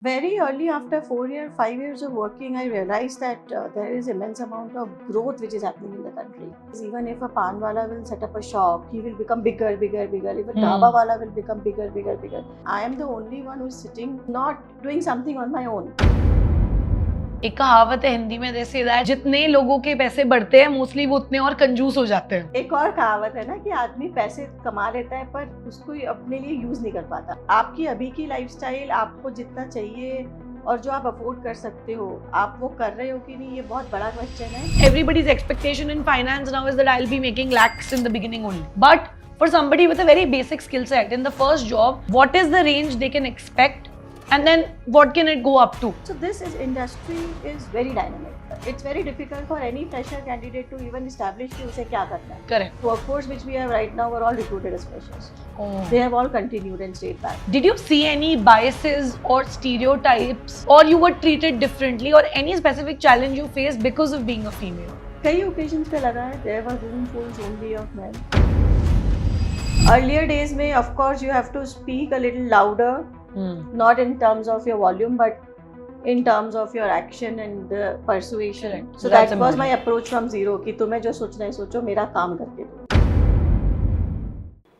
Very early after 4 years, 5 years of working, I realized that there is immense amount of growth which is happening in the country. Even if a pan wala will set up a shop, he will become bigger, bigger, bigger. If a dhaba wala will become bigger, bigger, bigger. I am the only one who is sitting, not doing something on my own. एक कहावत है हिंदी में जैसे that जितने लोगों के पैसे बढ़ते हैं मोस्टली वो उतने और कंजूस हो जाते हैं। एक और कहावत है ना कि आदमी पैसे कमा लेता है पर उसको अपने लिए यूज नहीं कर पाता। आपकी अभी की लाइफस्टाइल आपको जितना चाहिए और जो आप अफोर्ड कर सकते हो, आप वो कर रहे हो कि नहीं, ये बहुत बड़ा क्वेश्चन है। Everybody's expectation in finance now is that I'll be making lakhs in the beginning only. But for somebody with a very basic skill set in the first job, what is the range they can expect? And then what can it go up to? So this industry is very dynamic. It's very difficult for any fresher candidate to even establish कि उसे क्या करना है. Correct. Workforce which we have right now were all recruited as freshers. Oh. They have all continued and stayed back. Did you see any biases or stereotypes, or you were treated differently, or any specific challenge you faced because of being a female? कई occasions पे लगा है there were roomfuls only of men. Earlier days में of course you have to speak a little louder. Not in terms of your volume, but in terms of your action and the persuasion. Correct. So that was my approach from zero कि तुम्हें जो सोचना है सोचो, मेरा काम करके दो.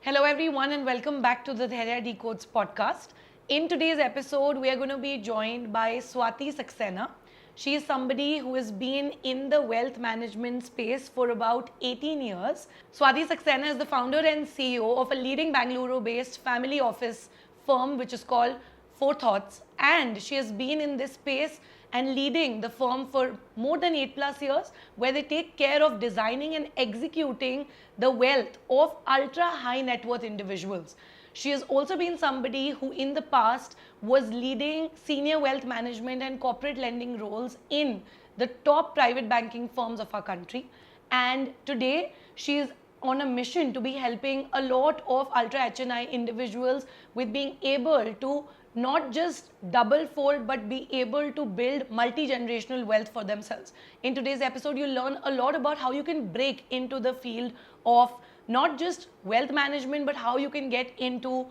Hello everyone and welcome back to the Dhairya Decodes podcast. In today's episode, we are going to be joined by Swati Saxena. She is somebody who has been in the wealth management space for about 18 years. Swati Saxena is the founder and CEO of a leading Bangalore-based family office firm which is called Four Thoughts, and she has been in this space and leading the firm for more than 8+ years, where they take care of designing and executing the wealth of ultra high net worth individuals. She has also been somebody who in the past was leading senior wealth management and corporate lending roles in the top private banking firms of our country, and today she is on a mission to be helping a lot of ultra HNI individuals with being able to not just double fold but be able to build multi-generational wealth for themselves. In today's episode, you'll learn a lot about how you can break into the field of not just wealth management but how you can get into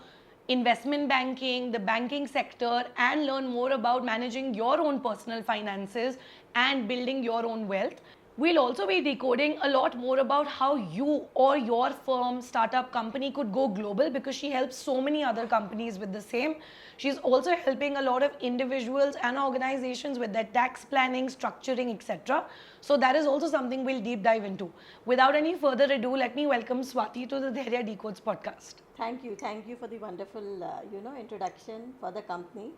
investment banking, the banking sector, and learn more about managing your own personal finances and building your own wealth. We'll also be decoding a lot more about how you or your firm, startup, company could go global, because she helps so many other companies with the same. She's also helping a lot of individuals and organizations with their tax planning, structuring, etc. So that is also something we'll deep dive into. Without any further ado, let me welcome Swati to the Dhairya Decodes podcast. Thank you for the wonderful introduction for the company.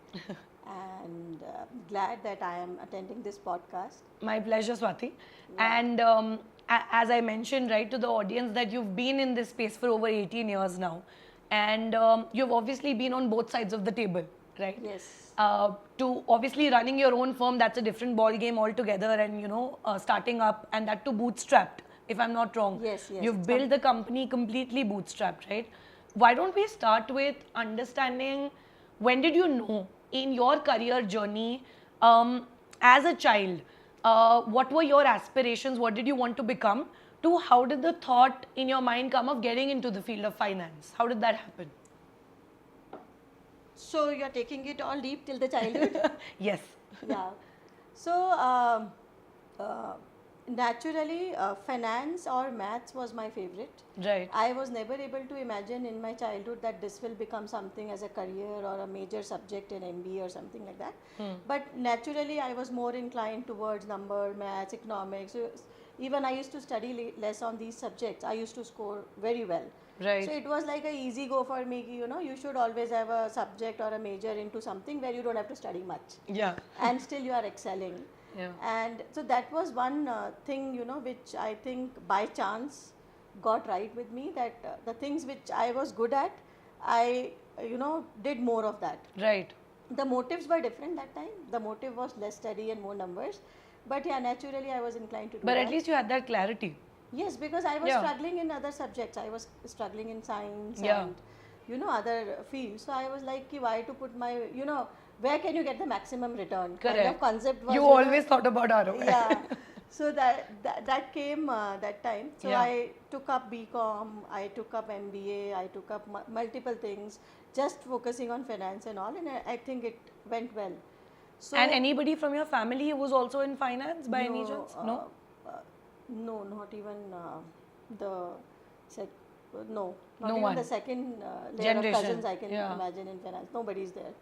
And glad that I am attending this podcast. My pleasure, Swati. Yeah. And as I mentioned, right, to the audience, that you've been in this space for over 18 years now, and you've obviously been on both sides of the table, right? Yes. To obviously running your own firm, that's a different ball game altogether, and starting up, and that too bootstrapped, if I'm not wrong. Yes. You've built the company completely bootstrapped, right? Why don't we start with understanding, when did you know in your career journey, as a child, what were your aspirations? What did you want to become? To how did the thought in your mind come of getting into the field of finance? How did that happen? So you're taking it all deep till the childhood? Yes. Yeah. So naturally, finance or maths was my favorite. Right. I was never able to imagine in my childhood that this will become something as a career or a major subject in MBA or something like that. But naturally, I was more inclined towards number, maths, economics. Even I used to study less on these subjects. I used to score very well. Right. So it was like a easy go for me. You should always have a subject or a major into something where you don't have to study much. Yeah. And still you are excelling. Yeah. And so that was one thing, which I think by chance got right with me, that the things which I was good at, I, did more of that. Right. The motives were different that time. The motive was less study and more numbers. But yeah, naturally I was inclined to do that. But at least you had that clarity. Yes, because I was struggling in other subjects. I was struggling in science and, other fields. So I was like, why to put my, where can you get the maximum return? Correct. Kind of concept was, you always thought about ROI. Yeah. So that came that time. So Yeah. I took up BCom, I took up MBA, I took up multiple things, just focusing on finance and all. And I think went well. So And anybody from your family who was also in finance by any no, chance? No? no, not even the sec. No, not No even one. the second layer of Generation. cousins I can Yeah. imagine in finance. Nobody's there.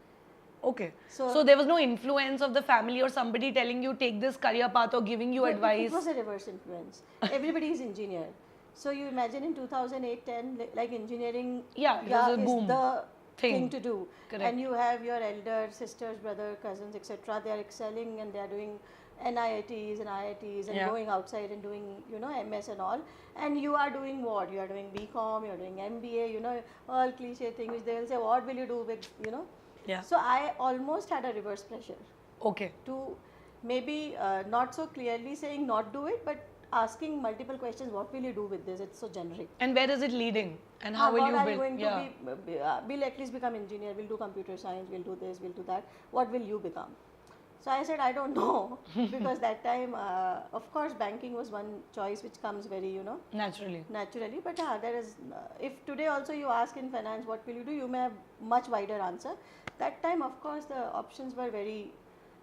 Okay. So- So there was no influence of the family or somebody telling you take this career path or giving you No, advice. It was a reverse influence. Everybody is engineer. So you imagine in 2008-10, like engineering Yeah, it was a is boom the thing. thing to do. Correct. And you have your elder sisters, brother, cousins, etc. They are excelling and they are doing NIITs and IITs and Yeah. going outside and doing, MS and all. And you are doing what? You are doing BCom, you are doing MBA, all cliche things which they will say, what will you do with. Yeah. So I almost had a reverse pressure Okay. to maybe not so clearly saying not do it, but asking multiple questions. What will you do with this? It's so generic. And where is it leading? And how will what you are build? you going Yeah. to be? We'll at least become engineer. We'll do computer science. We'll do this. We'll do that. What will you become? So I said I don't know because that time, of course, banking was one choice which comes very Naturally. naturally. But there is if today also you ask in finance what will you do, you may have much wider answer. That time, of course, the options were very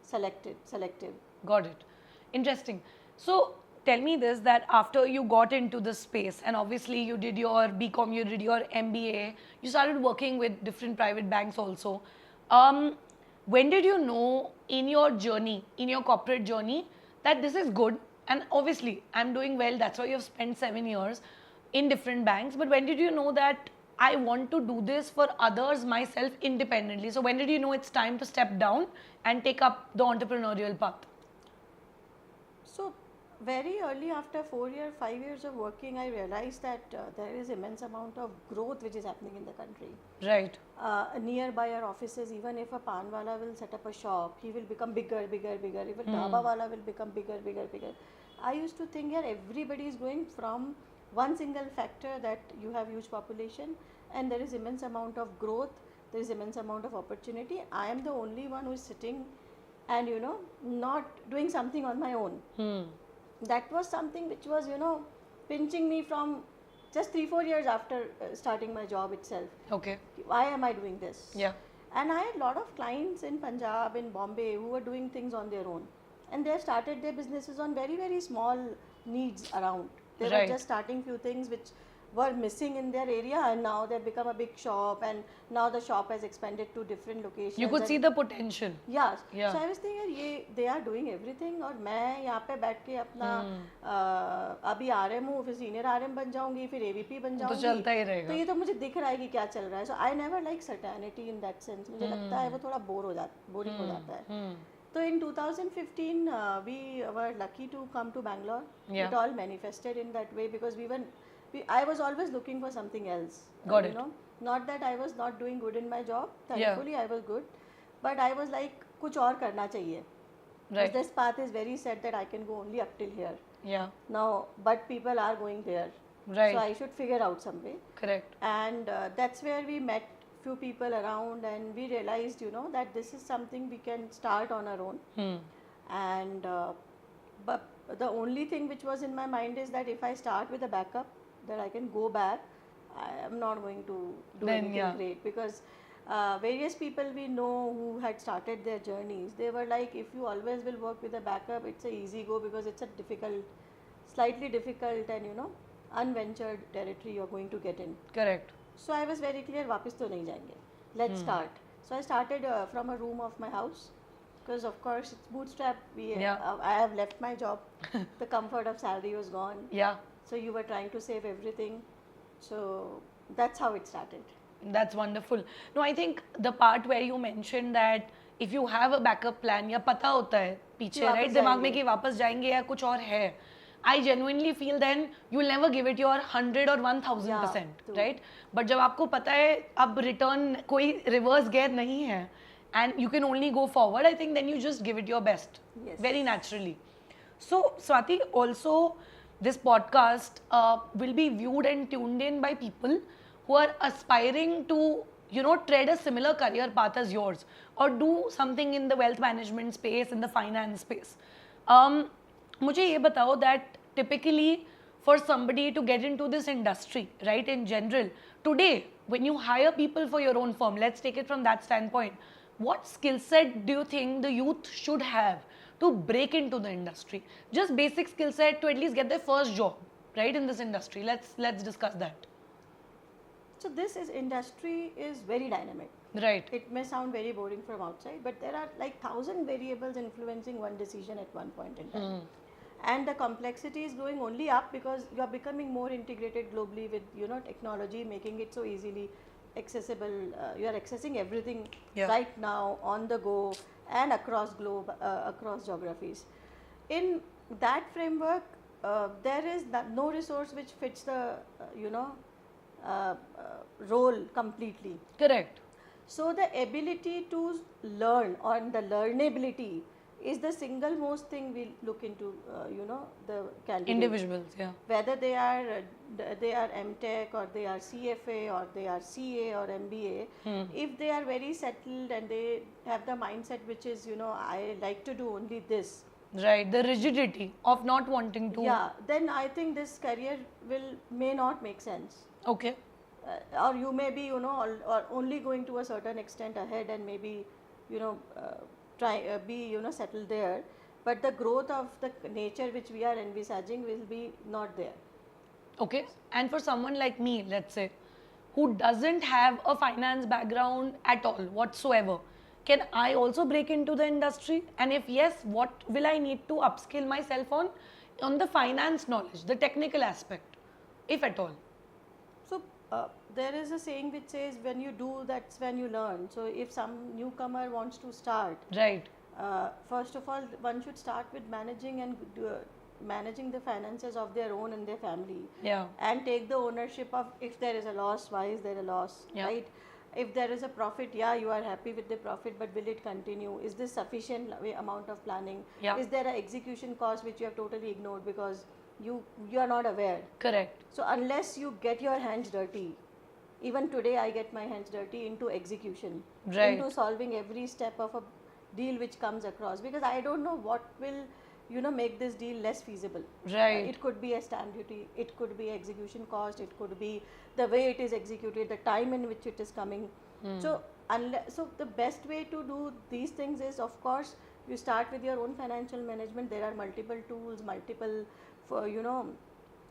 selective. Got it. Interesting. So tell me this, that after you got into this space and obviously you did your BCom, you did your MBA, you started working with different private banks also. When did you know in your journey, in your corporate journey, that this is good? And obviously I'm doing well, that's why you've spent 7 years in different banks. But when did you know that I want to do this for others, myself, independently? So when did you know it's time to step down and take up the entrepreneurial path? So very early after 5 years of working, I realized that there is immense amount of growth which is happening in the country. Right. Nearby our offices, even if a panwala will set up a shop, he will become bigger. If a dhaba wala will become bigger. I used to think here everybody is going from one single factor, that you have huge population and there is immense amount of growth, there is immense amount of opportunity. I am the only one who is sitting and not doing something on my own. That was something which was pinching me from just 3-4 years after starting my job itself. Okay. Why am I doing this? Yeah. And I had a lot of clients in Punjab, in Bombay, who were doing things on their own, and they started their businesses on very, very small needs around. They Right. were just starting few things which were missing in their area, and now they've become a big shop, and now the shop has expanded to different locations. You could and see the potential. Yeah. Yeah. So I was thinking, they are doing everything, और मैं यहाँ पे बैठ के अपना अभी RM हूँ, फिर सीनियर RM बन जाऊंगी, फिर AVP बन जाऊंगी. चलता ही रहेगा. तो ये तो मुझे दिख रहा है कि क्या चल रहा है. So I never like certainty in that sense. मुझे लगता है वो थोड़ा बोरिंग हो जाता है. So in 2015, we were lucky to come to Bangalore. Yeah. It all manifested in that way because I was always looking for something else. Got it. Not that I was not doing good in my job. Yeah. Thankfully, I was good. But I was like, कुछ और करना चाहिए. Right. This path is very set that I can go only up till here. Yeah. Now, but people are going there. Right. So I should figure out some way. Correct. And that's where we met few people around and we realized, that this is something we can start on our own. And but the only thing which was in my mind is that if I start with a backup, that I can go back, I am not going to do Then, anything yeah. great because various people we know who had started their journeys, they were like, if you always will work with a backup, it's a easy go because it's a slightly difficult and unventured territory you're going to get in. Correct. So I was very clear, वापस तो नहीं जाएंगे. Let's start. So I started from a room of my house because of course it's bootstrap. Yeah. I have left my job. The comfort of salary was gone. Yeah. So you were trying to save everything. So that's how it started. That's wonderful. No, I think the part where you mentioned that if you have a backup plan, या पता होता है पीछे, वापस right, दिमाग में जाएंगे. कि वापस जाएंगे या कुछ और है, I genuinely feel then you'll never give it your 100 or 1000%, Yeah, right? But जब आपको पता है अब return कोई reverse gear नहीं है and you can only go forward, I think then you just give it your best. Yes. Very naturally. So Swati, also this podcast will be viewed and tuned in by people who are aspiring to tread a similar career path as yours or do something in the wealth management space, in the finance space. मुझे ये बताओ that typically for somebody to get into this industry, right, in general, today when you hire people for your own firm, let's take it from that standpoint, what skill set do you think the youth should have to break into the industry? Just basic skill set to at least get their first job, right, in this industry. Let's discuss that. So this is industry is very dynamic. Right. It may sound very boring from outside, but there are like 1,000 variables influencing one decision at one point in time. And the complexity is going only up because you are becoming more integrated globally with technology, making it so easily accessible. You are accessing everything right now on the go and across globe, across geographies. In that framework, there is no resource which fits the role completely. Correct. So the ability to learn or the learnability is the single most thing we look into, the candidate. Individuals, yeah. Whether they are MTech or they are CFA or they are CA or MBA, if they are very settled and they have the mindset which is, I like to do only this. Right, the rigidity of not wanting to. Yeah, then I think this career may not make sense. Okay. Or you may be, or only going to a certain extent ahead and maybe, be, settled there. But the growth of the nature which we are envisaging will be not there. Okay. And for someone like me, let's say, who doesn't have a finance background at all whatsoever, can I also break into the industry? And if yes, what will I need to upskill myself on the finance knowledge, the technical aspect, if at all? So there is a saying which says when you do, that's when you learn. So if some newcomer wants to start, right, first of all, one should start with managing the finances of their own and their family. Yeah. And take the ownership of if there is a loss, why is there a loss, right? If there is a profit, you are happy with the profit, but will it continue? Is this sufficient amount of planning? Yeah. Is there an execution cost which you have totally ignored because you are not aware? Correct. So unless you get your hands dirty, even today I get my hands dirty into execution, right, into solving every step of a deal which comes across, because I don't know what will make this deal less feasible. Right. It could be a stamp duty, it could be execution cost, it could be the way it is executed, the time in which it is coming. So the best way to do these things is, of course, you start with your own financial management. There are multiple tools, multiple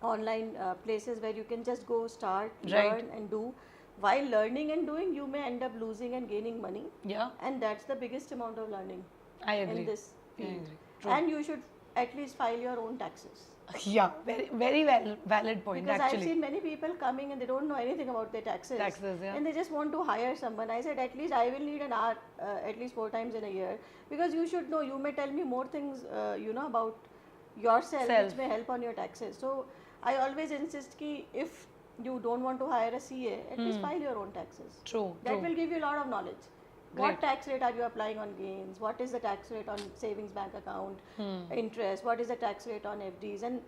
online places where you can just go start, learn and do. While learning and doing, you may end up losing and gaining money. Yeah. And that's the biggest amount of learning. I agree. In this field. I agree. True. And you should at least file your own taxes. Yeah, very valid point. Because actually, I've seen many people coming and they don't know anything about their taxes. Yeah. And they just want to hire someone. I said, at least I will need an hour, at least 4 times in a year. Because you should know, you may tell me more things, about yourself, which may help on your taxes. So I always insist ki if you don't want to hire a CA, at least file your own taxes. True. That will give you a lot of knowledge. Great. What tax rate are you applying on gains? What is the tax rate on savings bank account interest? What is the tax rate on FDs? And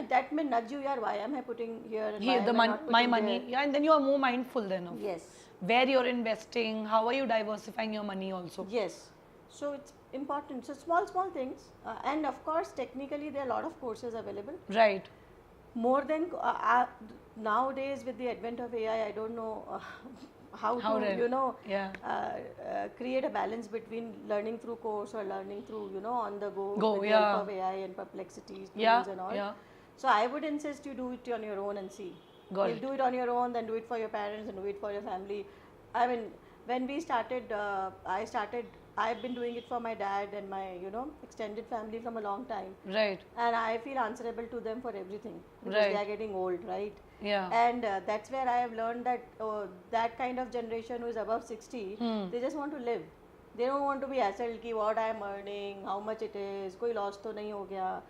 that may nudge you, why am I putting here? And Here, why the am I not my putting money. there? Yeah, and then you are more mindful then of Yes. where you're investing, how are you diversifying your money also. Yes. So it's important. So small things. And of course, technically, there are a lot of courses available. Right. More than nowadays with the advent of AI, I don't know how to create a balance between learning through course or learning through on the go with the help of AI and perplexities tools and all. Yeah. So I would insist you do it on your own and see. If do it on your own, then do it for your parents and do it for your family. I mean, when we started, I've been doing it for my dad and my extended family from a long time. Right. And I feel answerable to them for everything because they are getting old, right? Yeah. And that's where I have learned that that kind of generation who is above 60, they just want to live. They don't want to be hassled ki what I am earning, how much it is, koi loss to nahi ho gaya.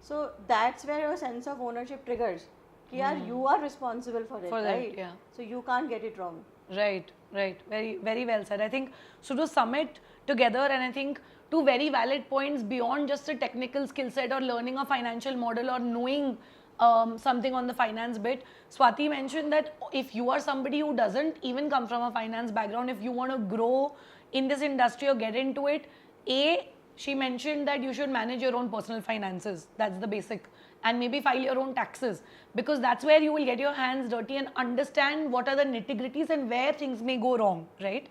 So that's where your sense of ownership triggers. Ki yaar, you are responsible for it, right? Yeah. So you can't get it wrong. Right. Very, very well said. I think so to sum it together, and I think two very valid points beyond just a technical skill set or learning a financial model or knowing something on the finance bit. Swati mentioned that if you are somebody who doesn't even come from a finance background, if you want to grow in this industry or get into it, she mentioned that you should manage your own personal finances. That's the basic. And maybe file your own taxes, because that's where you will get your hands dirty and understand what are the nitty-gritties and where things may go wrong, right?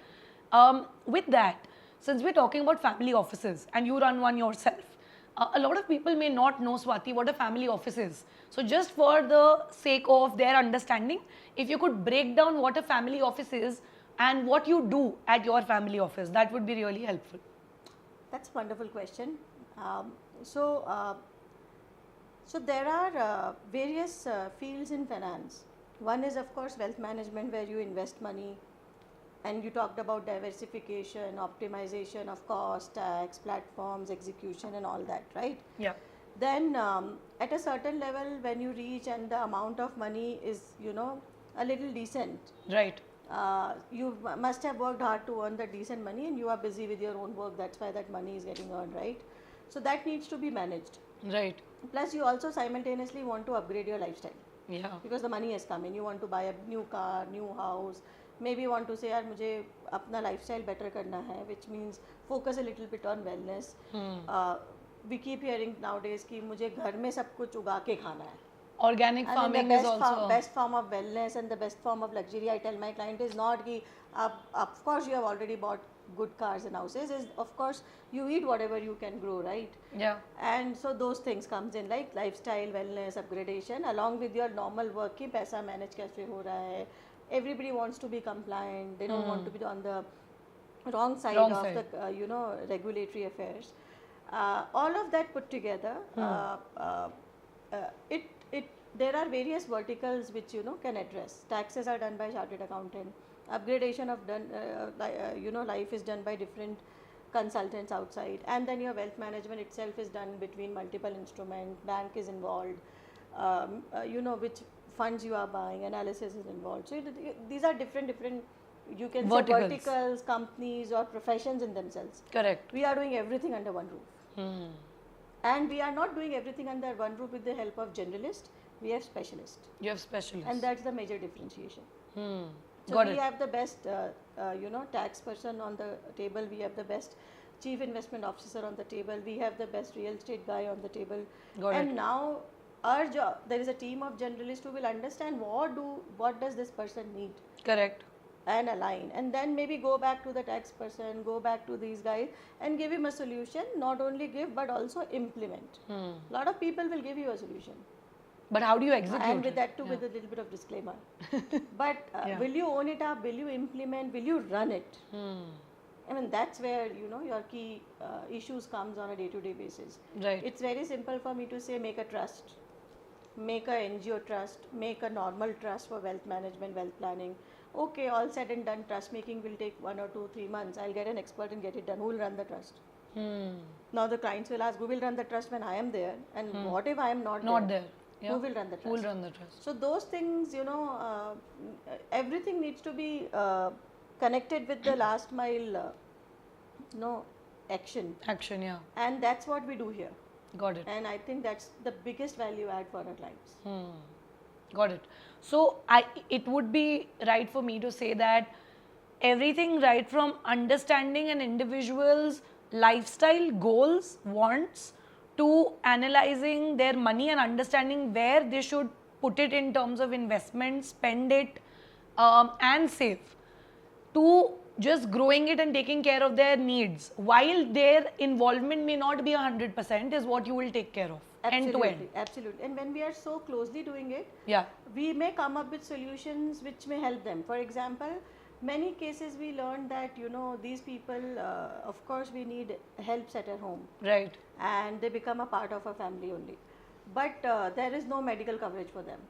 With that, since we're talking about family offices and you run one yourself, a lot of people may not know, Swati, what a family office is. So just for the sake of their understanding, if you could break down what a family office is and what you do at your family office, that would be really helpful. That's a wonderful question. Um, so, uh, so there are various fields in finance. One is, of course, wealth management, where you invest money, and you talked about diversification, optimization of cost, tax, platforms, execution, and all that, right? Yeah. Then, at a certain level, when you reach and the amount of money is, a little decent, Right. you must have worked hard to earn that decent money, and you are busy with your own work. That's why that money is getting earned, right? So that needs to be managed. Right. Plus, you also simultaneously want to upgrade your lifestyle, Yeah. because the money has come in. You want to buy a new car, new house. Maybe you want to say, यार मुझे अपना lifestyle better करना है, which means focus a little bit on wellness. We keep hearing nowadays कि मुझे घर में सब कुछ उगा के खाना है. Organic I mean, farming the is also. best form of wellness and the best form of luxury, I tell my client, is not कि of course you have already bought good cars and houses. Is of course you eat whatever you can grow, right? Yeah. And so those things comes in, like lifestyle, wellness, upgradation, along with your normal work कि पैसा manage कैसे हो रहा है. Everybody wants to be compliant. They don't want to be on the wrong side Wrong of side. the regulatory affairs. All of that put together, it there are various verticals which can address. Taxes are done by chartered accountant. Upgradation of life is done by different consultants outside, and then your wealth management itself is done between multiple instruments. Bank is involved. Which funds you are buying, analysis is involved. So these are different you can say verticals, companies, or professions in themselves. Correct. We are doing everything under one roof. And we are not doing everything under one roof with the help of generalists. We have specialists. You have specialists. And that's the major differentiation. So Got we it. have the best, tax person on the table. We have the best chief investment officer on the table. We have the best real estate guy on the table. Got and it. now our job, there is a team of generalists who will understand what does this person need, Correct. and align, and then maybe go back to the tax person, go back to these guys, and give him a solution. Not only give, but also implement. A lot of people will give you a solution, But how do you execute and with it? that too, with a little bit of disclaimer. But Yeah. will you own it up? Will you implement? Will you run it? I mean, that's where your key issues comes on a day-to-day basis. Right. It's very simple for me to say, make a trust, make a NGO trust, make a normal trust for wealth management, wealth planning. Okay, all said and done, trust making will take 1 or 2, 3 months. I'll get an expert and get it done. Who will run the trust? Now the clients will ask, who will run the trust when I am there? And what if I am not there. Yeah. Who will run the trust? Who will run the trust? So those things, everything needs to be connected with the last mile, action. Action, yeah. And that's what we do here. Got it. And I think that's the biggest value add for our clients. Got it. So it would be right for me to say that everything right from understanding an individual's lifestyle goals, wants, to analyzing their money and understanding where they should put it in terms of investment, spend it, and save, to just growing it and taking care of their needs, while their involvement may not be 100%, is what you will take care of end to end. Absolutely. And when we are so closely doing it, Yeah. we may come up with solutions which may help them. For example, many cases we learned that these people, of course we need help at home, Right. and they become a part of a family only, but there is no medical coverage for them,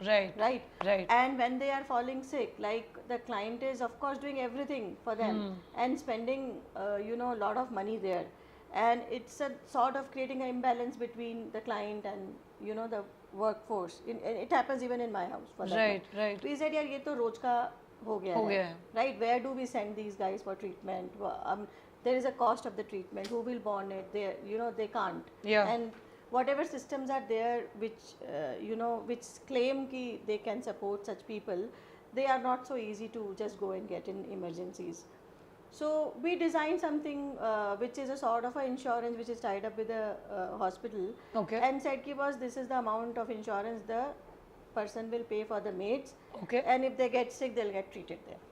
Right. right? Right. And when they are falling sick, like, the client is of course doing everything for them and spending a lot of money there, and it's a sort of creating an imbalance between the client and the workforce. It happens even in my house, for that Right, matter. right. We said, yaar, ye to roj ka ho gaya हो hai, गया है. right? Where do we send these guys for treatment? There is a cost of the treatment. Who will bond it? They can't. Yeah. And whatever systems are there which claim ki they can support such people, they are not so easy to just go and get in emergencies. So we designed something which is a sort of a insurance which is tied up with a hospital, Okay. and said ki boss, this is the amount of insurance the person will pay for the maids, Okay. and if they get sick, they'll get treated there.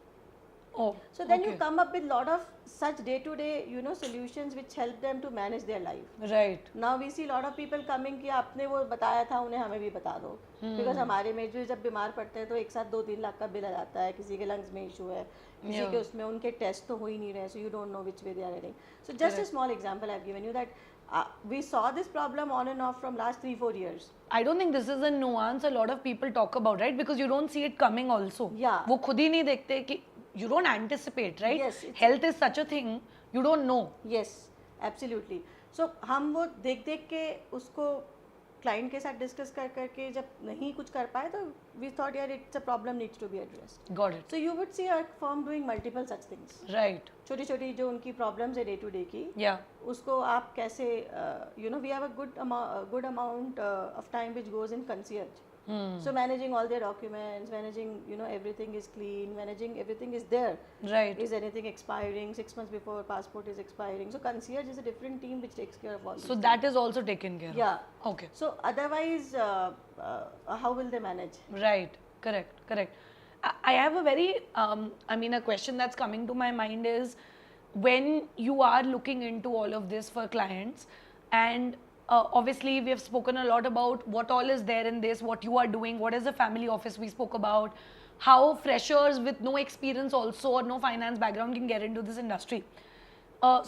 Oh, So then you okay. come up with lot of such day-to-day, solutions which help them to manage their life. Right. Now we see lot of people coming कि आपने वो बताया था उन्हें हमें भी बता दो, because हमारे में जो जब बीमार पड़ते हैं तो एक साथ 2-3 लाख का बिल आ जाता है, किसी के लंग्स में इशू है, किसी Yeah. के उसमें उनके टेस्ट तो हो ही नहीं रहे, so you don't know which way they are heading. So just a small example I've given you that we saw this problem on and off from last 3-4 years. I don't think this is a nuance a lot of people talk about, right? Because you don't see it coming also. Yeah. वो खुद ही नहीं देखते कि you don't anticipate, right? Yes, it's- Health is such a thing, you don't know. Yes, absolutely. So हम वो देख देख के उसको क्लाइंट के साथ डिस्कस कर करके जब नहीं कुछ कर पाए तो वी थॉट यार it's a problem needs to be addressed. Got it. So you would see a firm doing multiple such things. Right. छोटी छोटी जो उनकी प्रॉब्लम्स है डे टू डे की, Yeah. उसको आप कैसे we have a good amount of time which goes in concierge. So managing all their documents, managing everything is clean, managing everything is there. Right. Is anything expiring 6 months before passport is expiring? So concierge is a different team which takes care of all. So these that is also taken care things. Yeah. of. Okay. So otherwise, how will they manage? Right. Correct. Correct. I have a very, a question that's coming to my mind is when you are looking into all of this for clients, and obviously we have spoken a lot about what all is there in this, what you are doing, what is the family office we spoke about, how freshers with no experience also or no finance background can get into this industry.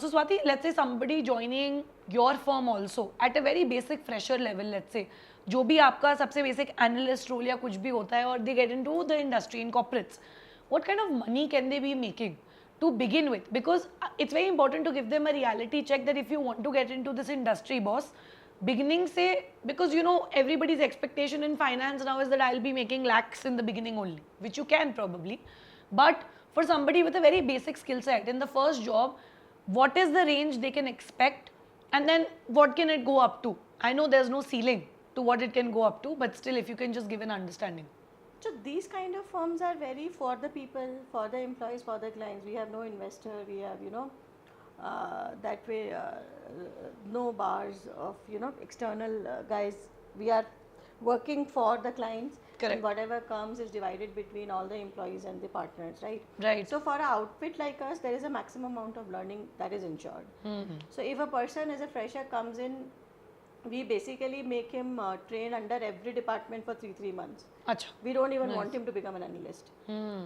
So Swati, let's say somebody joining your firm also at a very basic fresher level, let's say, जो भी आपका सबसे basic analyst role या कुछ भी होता है, और they get into the industry in corporates, what kind of money can they be making to begin with? Because it's very important to give them a reality check that if you want to get into this industry, boss, beginning say, because everybody's expectation in finance now is that I'll be making lakhs in the beginning only, which you can probably, but for somebody with a very basic skill set in the first job, what is the range they can expect, and then what can it go up to? I know there's no ceiling to what it can go up to, but still if you can just give an understanding. So these kind of firms are very for the people, for the employees, for the clients. We have no investor. We have that way no bars of external guys. We are working for the clients. Correct. And whatever comes is divided between all the employees and the partners, right? Right. So for an outfit like us, there is a maximum amount of learning that is ensured. So if a person as a fresher comes in, we basically make him train under every department for 3 months. Acha. We don't even want him to become an analyst.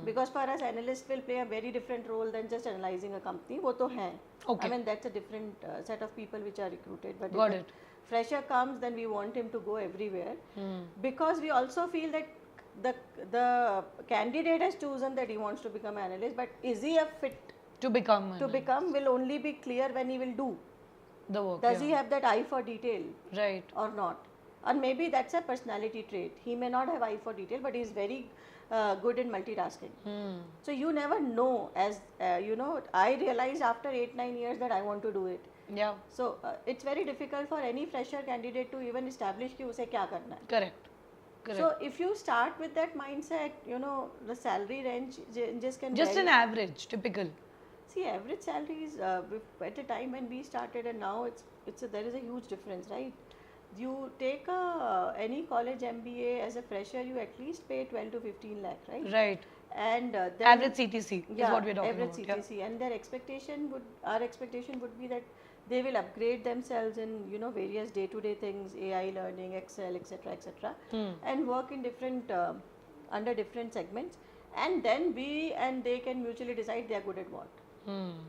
Because for us, analyst will play a very different role than just analyzing a company. वो तो है. Okay. I mean, that's a different set of people which are recruited. But Got if it. a fresher comes, then we want him to go everywhere. Because we also feel that the candidate has chosen that he wants to become an analyst, but is he a fit To become to become will only be clear when he will do. the work. Does yeah. he have that eye for detail Right. or not? Or maybe that's a personality trait. He may not have eye for detail, but he's very good in multitasking. So you never know. As I realized after 8-9 years that I want to do it. Yeah. So it's very difficult for any fresher candidate to even establish कि उसे क्या करना है. Correct. Correct. So if you start with that mindset, the salary ranges can Just vary. an average, typical. See, average salaries at the time when we started and now there is a huge difference, right? You take any college MBA as a fresher, you at least pay 12 to 15 lakh, right? Right. And then Average CTC is yeah, what we're talking average about. CTC, and our expectation would be that they will upgrade themselves in various day-to-day things, AI learning, Excel, etc., etc., and work in different under different segments, and then we and they can mutually decide they are good at what.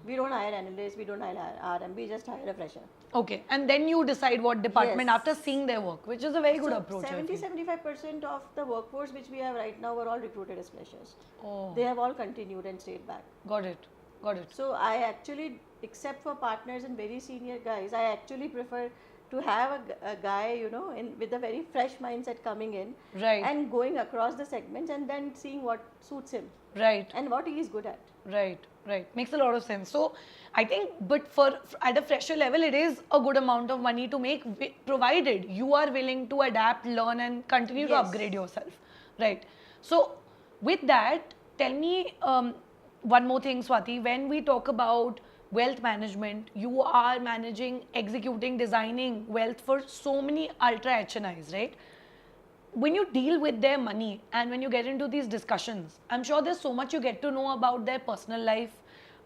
We don't hire analysts, we don't hire RM, we just hire a fresher. Okay, and then you decide what department Yes. after seeing their work, which is a very good So approach. I feel. 70-75% of the workforce which we have right now were all recruited as freshers. Oh, They have all continued and stayed back. got it. Got it. So I actually, except for partners and very senior guys, I actually prefer to have a guy, with a very fresh mindset coming in Right. and going across the segments and then seeing what suits him Right. and what he is good at. Right, right. Makes a lot of sense. So, I think, but at a fresher level, it is a good amount of money to make, provided you are willing to adapt, learn, and continue to Yes. upgrade yourself. Right. So, with that, tell me one more thing, Swati. When we talk about wealth management, you are managing, executing, designing wealth for so many ultra HNIs, right? when you deal with their money and when you get into these discussions, I'm sure there's so much you get to know about their personal life,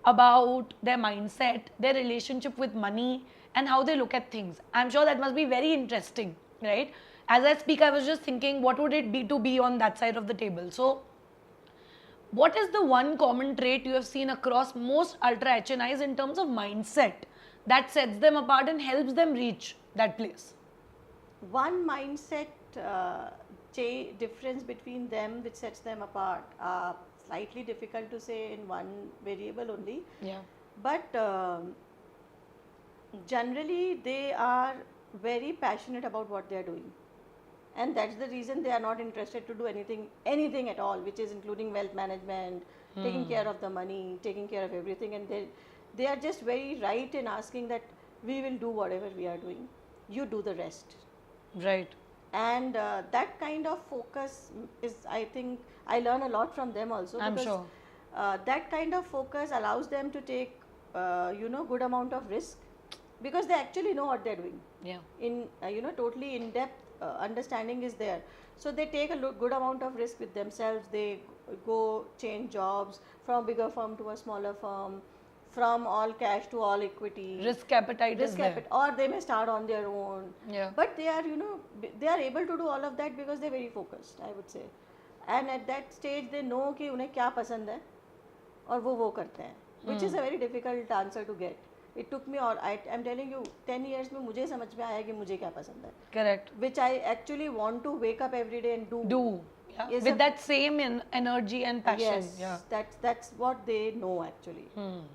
about their mindset, their relationship with money, and how they look at things. I'm sure that must be very interesting, right? As I speak, I was just thinking, what would it be to be on that side of the table? So what is the one common trait you have seen across most ultra HNIs in terms of mindset that sets them apart and helps them reach that place? One mindset difference between them which sets them apart. Slightly difficult to say in one variable only, Yeah. but generally they are very passionate about what they are doing, and that's the reason they are not interested to do anything at all, which is including wealth management, taking care of the money, taking care of everything, and they are just very right in asking that we will do whatever we are doing, you do the rest. Right. And that kind of focus is, I think, I learn a lot from them also, I'm because sure. that kind of focus allows them to take good amount of risk, because they actually know what they're doing. Yeah. In totally in depth understanding is there, so they take a good amount of risk with themselves. They go change jobs from bigger firm to a smaller firm, from all cash to all equity. Risk appetite is there. Or they may start on their own. Yeah. But they are they are able to do all of that because they're very focused, I would say. And at that stage they know कि उन्हें क्या पसंद है और वो करते हैं, which is a very difficult answer to get. It took me, or I'm telling you, 10 years में मुझे समझ में आया कि मुझे क्या पसंद है. Correct. Which I actually want to wake up every day and do. Yeah. Is With that same energy and passion. Yes, Yeah. that's what they know actually.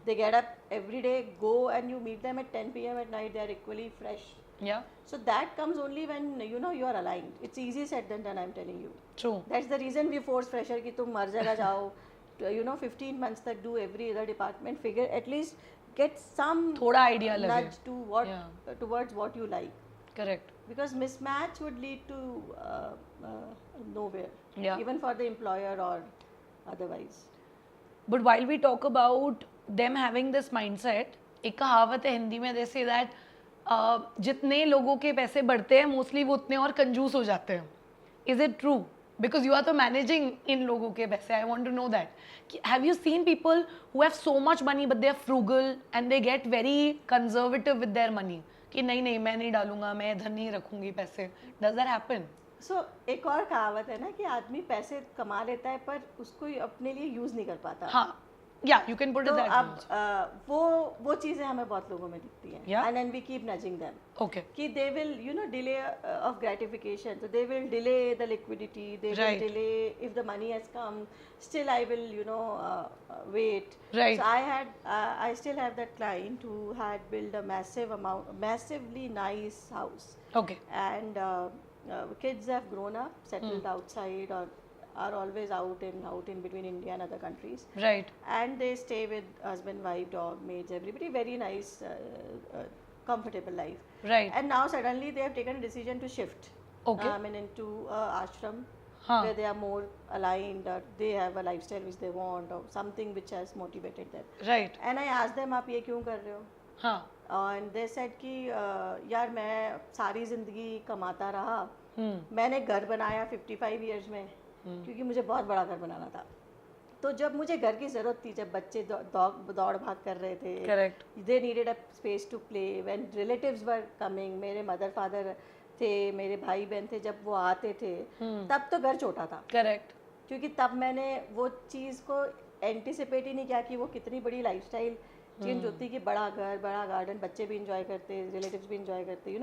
They get up every day, go, and you meet them at 10 p.m. at night. They are equally fresh. Yeah. So that comes only when you are aligned. It's easy said than done, I'm telling you. True. That's the reason we force fresher कि तुम हर जगह जाओ. 15 months तक do every other department. Figure at least get some थोड़ा idea लगे. nudge to towards what you like. Correct. Because mismatch would lead to nowhere. Yeah. Even for the employer or otherwise. But while we talk about them having this mindset, एक कहावत है हिंदी में, they say that जितने लोगों के पैसे बढ़ते हैं मोस्टली वो उतने और कंजूस हो जाते हैं. Is it true? Because you are तो managing इन लोगों के पैसे. I want to know that. Have you seen people who have so much money but they are frugal and they get very conservative with their money? कि नहीं मैं नहीं डालूंगा, मैं इधर नहीं रखूंगी पैसे. Does that happen? So एक और कहावत है ना कि आदमी पैसे कमा लेता है पर उसको अपने लिए यूज नहीं कर पाता. हाँ. Yeah, you can put it तो that अब वो चीजें हमें बहुत लोगों में दिखती हैं. Yeah. And then we keep nudging them. Okay. कि they will delay of gratification. So they will delay the liquidity. They Right. will delay if the money has come. Still I will wait. Right. So I still have that client who had built a massively nice house. Okay. And kids have grown up, settled outside, or are always out in between India and other countries. Right. And they stay with husband, wife, dog, maids, everybody. Very nice, comfortable life. Right. And now suddenly they have taken a decision to shift. Okay. Into ashram, Huh. where they are more aligned, or they have a lifestyle which they want, or something which has motivated them. Right. And I asked them, आप ये क्यों कर रहे हो? हाँ. And they said कि यार मैं सारी जिंदगी कमाता रहा, मैंने घर बनाया 55 years में, क्योंकि मुझे बहुत बड़ा घर बनाना था. तो जब मुझे घर की ज़रूरत थी, जब बच्चे दौड़ भाग कर रहे थे, Correct. they needed a space to play, when relatives were coming, मेरे मदर फादर थे, मेरे भाई बहन थे, जब वो आते थे तब तो घर छोटा था. Correct. क्योंकि तब मैंने वो चीज़ को एंटिसिपेट ही नहीं किया कि वो कितनी बड़ी लाइफस्टाइल चेंज होती, कि बड़ा घर, बड़ा गार्डन, बच्चे भी इंजॉय करते, रिलेटिव्स भी इंजॉय करते,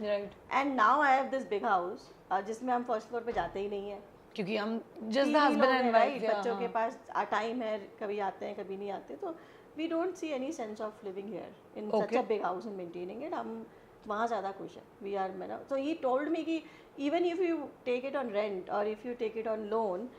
Right. And now I have this big house जिसमें हम फर्स्ट फ्लोर पे जाते ही नहीं है. क्योंकि हम just the तीन ही husband लोग and हैं, wife. right? बच्चों के पास टाइम है, कभी आते हैं कभी नहीं आते, तो we don't see any sense of living here in such a big house and maintaining it. हम वहाँ ज़्यादा खुश हैं. We are so he told me कि even if you take it on rent और if you take it on loan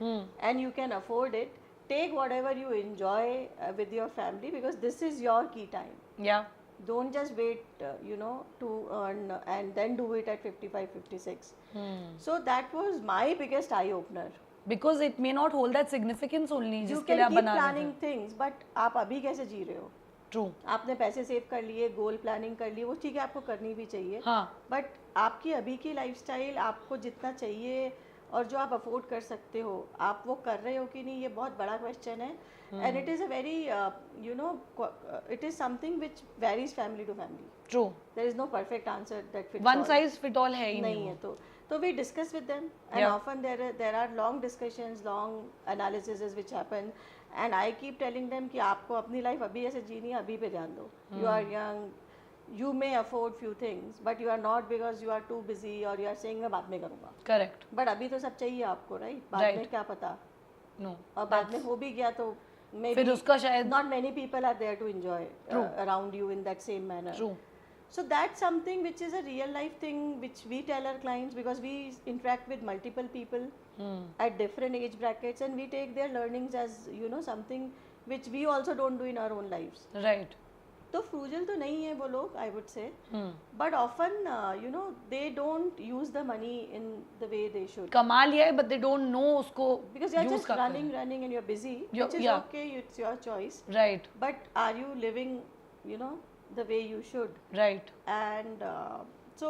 and you can afford it, take whatever you enjoy with your family, because this is your key time. Yeah. Don't just wait to earn and then do it at 55 56. So that was my biggest eye opener. Because it may not hold that significance only. You जिसके can लिए आप keep बना रहे planning things, but आप अभी कैसे जी रहे हो? True. आपने पैसे सेव कर लिए, गोल प्लानिंग कर ली, वो ठीक है, आपको करनी भी चाहिए. हाँ. बट आपकी अभी की लाइफस्टाइल आपको जितना चाहिए और जो आप अफोर्ड कर सकते हो, आप वो कर रहे हो कि नहीं, ये बहुत बड़ा क्वेश्चन है. And it is a very you know, it is something which varies family to family. True. There is no perfect answer that fits one size fit all है ही नहीं है. तो we discuss with them, and Yeah. often there are long discussions, long analyses which happen, and I keep telling them कि आपको अपनी life अभी ऐसे जीनी है, अभी पे ध्यान दो. You are young, you may afford few things, but you are not because you are too busy or you are saying मैं बाद में करूँगा. Correct. But अभी तो सब चाहिए आपको, right? बाद Right. में क्या पता. No. और बाद में हो भी गया तो maybe फिर उसका शायद not many people are there to enjoy around you in that same manner. True. So that's something which is a real life thing which we tell our clients, because we interact with multiple people at different age brackets, and we take their learnings as, you know, something which we also don't do in our own lives. Right. तो frugal तो नहीं है वो लोग, I would say, but often you know, they don't use the money in the way they should, कमा लिया है but they don't know उसको because you're use just करते running and you're busy, You're- which is yeah. okay, it's your choice, Right. but are you living, you know, the way you should? Right. And so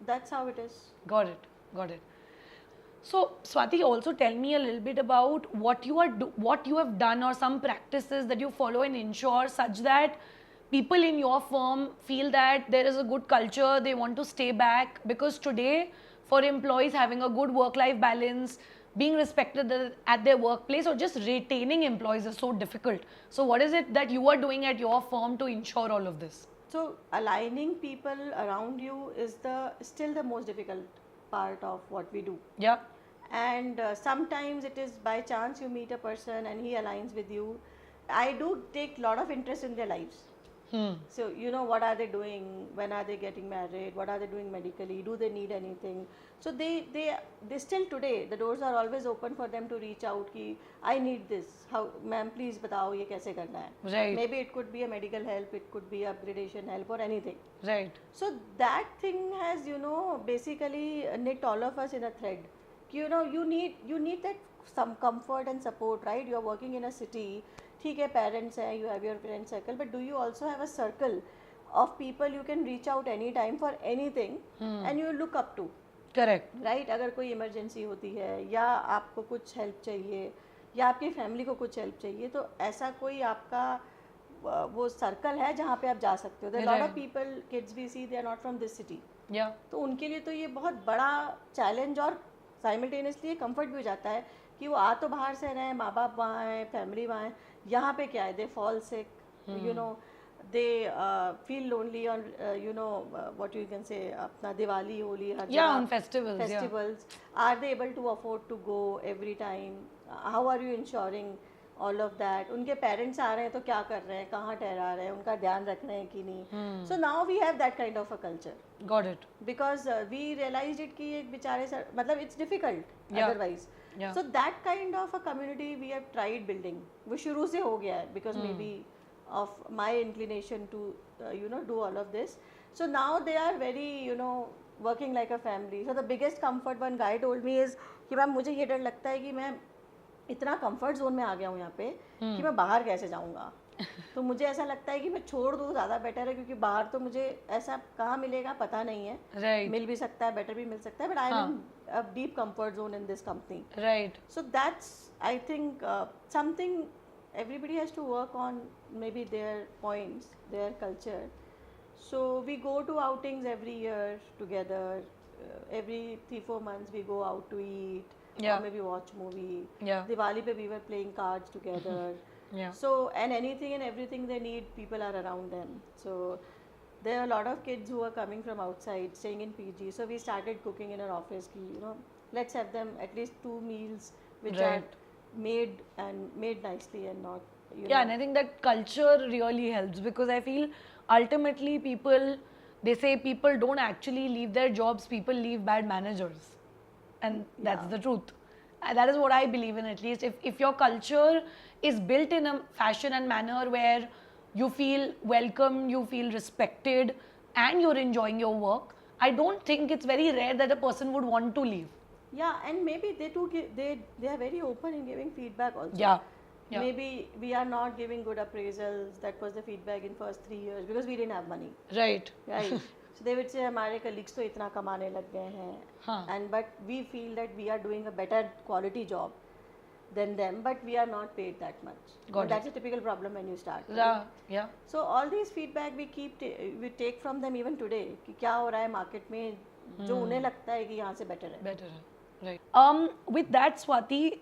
that's how it is. Got it. Got it. So Swati, also tell me a little bit about what you have done, or some practices that you follow and ensure such that people in your firm feel that there is a good culture, they want to stay back, because today for employees having a good work-life balance, being respected at their workplace, or just retaining employees is so difficult. So what is it that you are doing at your firm to ensure all of this? So aligning people around you is still the most difficult part of what we do. Yeah. And sometimes it is by chance you meet a person and he aligns with you. I do take a lot of interest in their lives. So you know, what are they doing, when are they getting married, what are they doing medically, do they need anything. So they still today, the doors are always open for them to reach out कि I need this, how ma'am please बताओ ये कैसे करना है. Right. Maybe it could be a medical help, it could be upgradation help, or anything. Right. So that thing has, you know, basically knit all of us in a thread. You know, you need that some comfort and support, right? You're working in a city, ठीक है, parents हैं, you have your friend circle, but do you also have a circle of people you can reach out anytime for anything and you look up to? Correct. Right? अगर कोई emergency होती है, या आपको कुछ हेल्प चाहिए, या आपकी फैमिली को कुछ हेल्प चाहिए, तो ऐसा कोई आपका वो सर्कल है जहाँ पे आप जा सकते हो. There are a lot of people, kids we see, they are not from this city. Yeah. तो उनके लिए तो ये बहुत बड़ा चैलेंज, और साइमल्टेनियसली कंफर्ट भी हो जाता है कि वो आ तो बाहर से रहे हैं, माँ बाप वहाँ हैं, फैमिली वहाँ है, यहाँ पे क्या है, they fall sick, you know, they feel lonely on, you know, what you can say, अपना दिवाली, होली, हर Yeah, on festivals. festivals, are they able to afford to go every time, how are you ensuring all of that. उनके parents आ रहे हैं तो क्या कर रहे हैं, कहाँ ठहरा रहे हैं, उनका ध्यान रख रहे हैं कि नहीं. So now we have that kind of a culture, Got it. Because we realize it कि एक बेचारे सर, मतलब it's difficult Yeah. Otherwise. Yeah. So that kind of a community we have tried building. वो शुरू से हो गया है, because maybe of my inclination to you know, do all of this. So now they are very, you know, working like a family. So the biggest comfort one guy told me is कि ma'am मुझे ये डर लगता है कि मैं इतना comfort zone में आ गया हूँ यहाँ पे कि मैं बाहर कैसे जाऊँगा. तो मुझे ऐसा लगता है कि मैं छोड़ दूँ ज़्यादा बेटर है, क्योंकि बाहर तो मुझे ऐसा कहाँ मिलेगा पता नहीं है. Right. मिल भी सकता है, बेटर भी मिल सकता है, but I am a deep comfort zone in this company. Right. So that's, I think, something everybody has to work on, maybe their points, their culture. So we go to outings every year together. Every 3-4 months we go out to eat, Yeah. or maybe watch movie. Yeah. Diwali pe we were playing cards together. Yeah. So, and anything and everything they need, people are around them. So there are a lot of kids who are coming from outside, staying in PG. So we started cooking in our office. You know, let's have them at least 2 meals which Right. are made nicely and not. You Yeah, know. and I think that culture really helps, because I feel ultimately they say people don't actually leave their jobs, people leave bad managers. And that's Yeah. the truth. And that is what I believe in, at least. If your culture is built in a fashion and manner where you feel welcome, you feel respected, and you're enjoying your work, I don't think it's very rare that a person would want to leave. Yeah, and maybe they too they are very open in giving feedback also. Yeah. Yeah. Maybe we are not giving good appraisals. That was the feedback in first 3 years because we didn't have money. Right. Right. So they would say हमारे colleagues तो इतना कमाने लग गए हैं, हाँ. and but we feel that we are doing a better quality job than them, but we are not paid that much. Got That's a typical problem when you start. Yeah. So all these feedback we we take from them even today कि क्या हो रहा है market में जो उन्हें लगता है कि यहाँ से better है. Better, right? With that, Swati,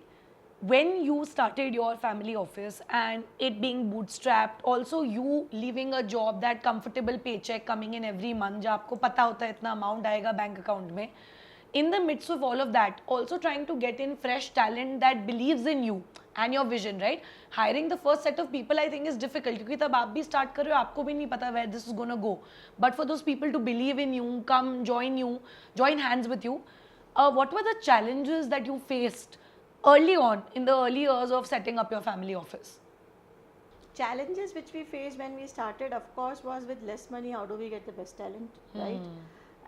when you started your family office and it being bootstrapped, also you leaving a job, that comfortable paycheck coming in every month, जहाँ आपको पता होता है इतना amount आएगा bank account में, in the midst of all of that, also trying to get in fresh talent that believes in you and your vision, right? Hiring the first set of people, I think, is difficult क्योंकि तब आप भी start कर रहे हो, आपको भी नहीं पता where this is gonna go. But for those people to believe in you, come join you, join hands with you, what were the challenges that you faced early on in the early years of setting up your family office? Challenges which we faced when we started, of course, was with less money, how do we get the best talent, right?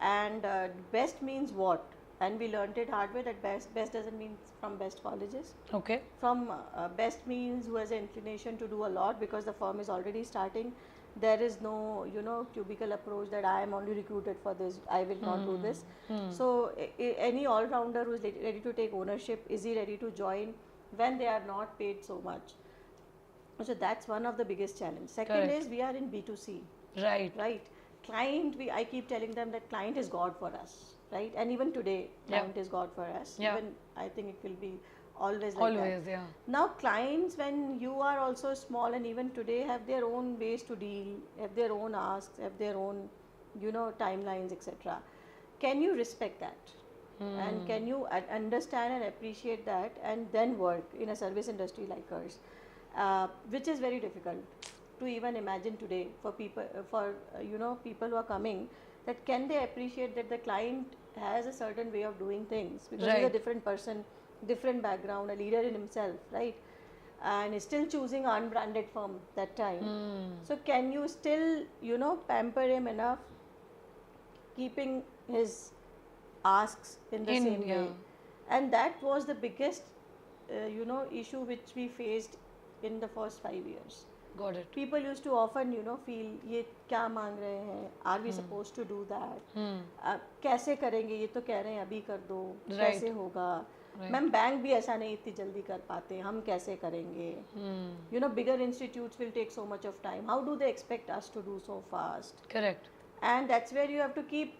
And best means what? And we learned it hard way that best doesn't mean from best colleges. Okay. From best means who has an inclination to do a lot because the firm is already starting. There is no, cubicle approach that I am only recruited for this, I will not do this. So any all-rounder who is ready to take ownership, is he ready to join when they are not paid so much? So that's one of the biggest challenges. Second Correct. is we are in B2C. Right. Client, I keep telling them that client is God for us, right? And even today, client is God for us. Yeah. Even I think it will be always like that. Always, yeah. Now clients, when you are also small and even today have their own ways to deal, have their own asks, have their own, timelines, etc. Can you respect that? And can you understand and appreciate that and then work in a service industry like ours, which is very difficult to even imagine today for people, people who are coming, that can they appreciate that the client has a certain way of doing things because he's a different person, different background, a leader in himself, right? And is still choosing an unbranded firm that time. So can you still, pamper him enough, keeping his asks in the same way? And that was the biggest, issue which we faced in the first 5 years. Got it. People used to often, feel ये क्या मांग रहे हैं? Are we supposed to do that? कैसे करेंगे? ये तो कह रहे हैं अभी कर दो. कैसे होगा? मैम बैंक भी ऐसा नहीं इतनी जल्दी कर पाते. हम कैसे करेंगे? Bigger institutes will take so much of time. How do they expect us to do so fast? Correct. And that's where you have to keep,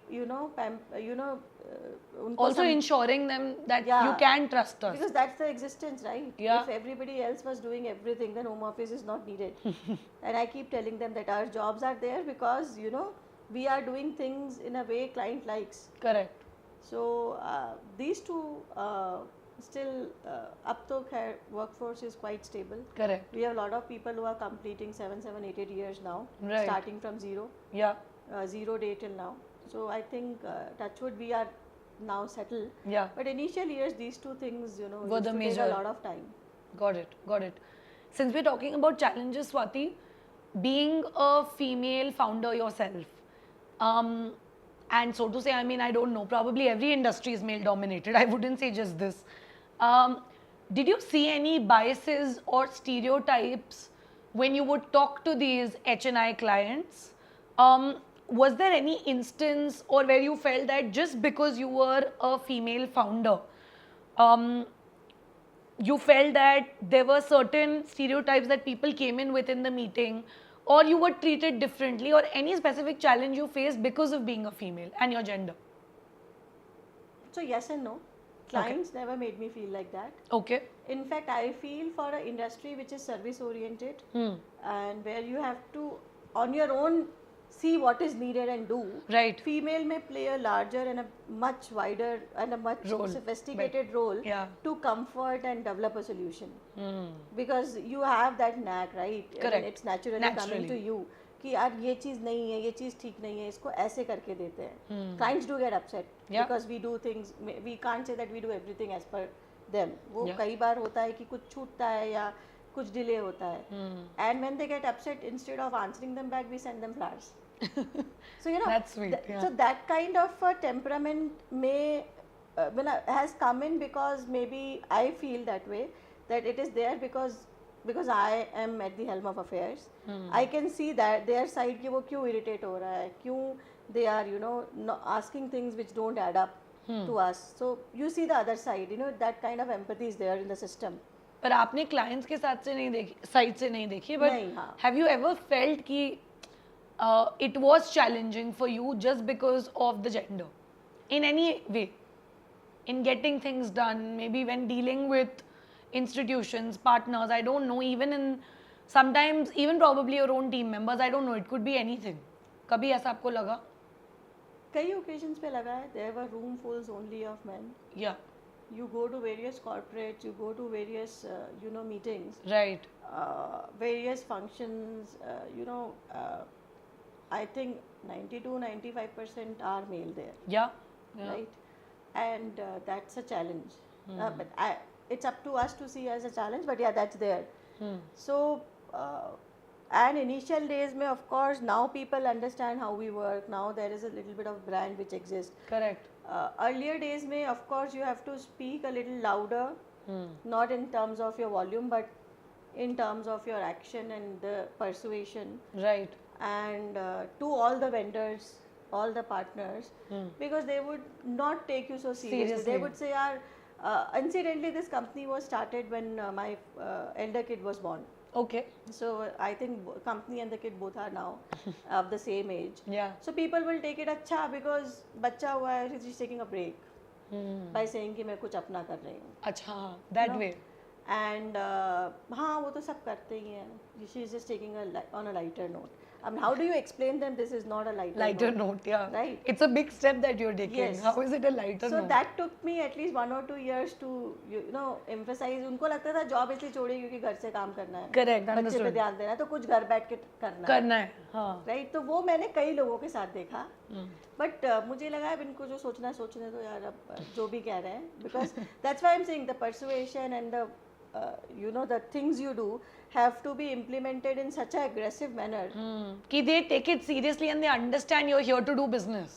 also ensuring them that you can trust us. Because that's the existence, right? Yeah. If everybody else was doing everything, then home office is not needed. And I keep telling them that our jobs are there because, we are doing things in a way client likes. Correct. So these two still up to workforce is quite stable. Correct. We have a lot of people who are completing 7, 8 years now, starting from zero. Yeah. 0 day till now. So I think touchwood we are now settled. Yeah. But initial years, these two things, were the major. Take a lot of time. Got it. Since we're talking about challenges, Swati, being a female founder yourself, and so to say, I mean, I don't know, probably every industry is male dominated. I wouldn't say just this. Did you see any biases or stereotypes when you would talk to these H&I clients? Was there any instance or where you felt that just because you were a female founder, you felt that there were certain stereotypes that people came in with in the meeting, or you were treated differently, or any specific challenge you faced because of being a female and your gender? So yes and no. Clients never made me feel like that. Okay. In fact, I feel for an industry which is service oriented and where you have to, on your own, see what is needed and do. Right. Female may play a larger and a much wider and a much sophisticated role to comfort and develop a solution. Because you have that knack, right? Correct. I mean, it's naturally coming to you. कि यार ये चीज़ नहीं है, ये चीज़ ठीक नहीं है, इसको ऐसे करके देते हैं. Clients do get upset because we do things. We can't say that we do everything as per them. वो कई बार होता है कि कुछ छूटता है या कुछ delay होता है. And when they get upset, instead of answering them back, we send them flowers. So that's sweet. So that kind of temperament has come in because maybe I feel that way, that it is there because I am at the helm of affairs. I can see that their side कि वो क्यों irritate हो रहा है, क्यों they are, you know, asking things which don't add up to us. So you see the other side, you know, that kind of empathy is there in the system. पर आपने clients के साथ से नहीं देखी, साइड से नहीं देखी, बट नहीं, हाँ. हैव यू एवर फेल्ट कि it was challenging for you just because of the gender in any way, in getting things done, maybe when dealing with institutions, partners, I don't know, even in sometimes even probably your own team members, I don't know, it could be anything. कभी ऐसा आपको लगा? कई occasions पे लगा है, there were room fulls only of men. Yeah, You go to various corporates, you go to various, you know, meetings, right. various functions, you know, I think 92-95% are male there, Yeah, yeah. right? And that's a challenge. But it's up to us to see as a challenge, but yeah, that's there. So, and initial days mein, of course, now people understand how we work. Now there is a little bit of brand which exists. Correct. Earlier days mein, of course, you have to speak a little louder, not in terms of your volume, but in terms of your action and the persuasion. Right. And to all the vendors, all the partners, because they would not take you so seriously. Seriously. They would say, incidentally, this company was started when my elder kid was born. Okay. So I think company and the kid both are now of the same age. Yeah. So people will take it अच्छा because बच्चा हुआ है, she's taking a break by saying कि मैं कुछ अपना कर रही हूँ. अच्छा, that No. way. And हाँ वो तो सब करते ही हैं. She is just taking on a lighter note. I mean, how do you explain them this is not a lighter note, yeah. Right. It's a big step that you're taking. Yes. How is it a lighter So note? that took me at least 1 or 2 years to, you know, emphasize. उनको लगता था job इसलिए छोड़ी क्योंकि घर से काम करना है. Correct, बच्चे पे understood. ध्यान देना है तो कुछ घर बैठ के करना है. करना है, हाँ. राइट तो वो मैंने कई लोगों के साथ देखा. बट मुझे लगा अब इनको जो सोचना है सोचने दो यार, अब जो भी कह रहे हैं, because that's why I am saying the persuasion and the you know the things you do have to be implemented in such an aggressive manner. कि they take it seriously and they understand you're here to do business.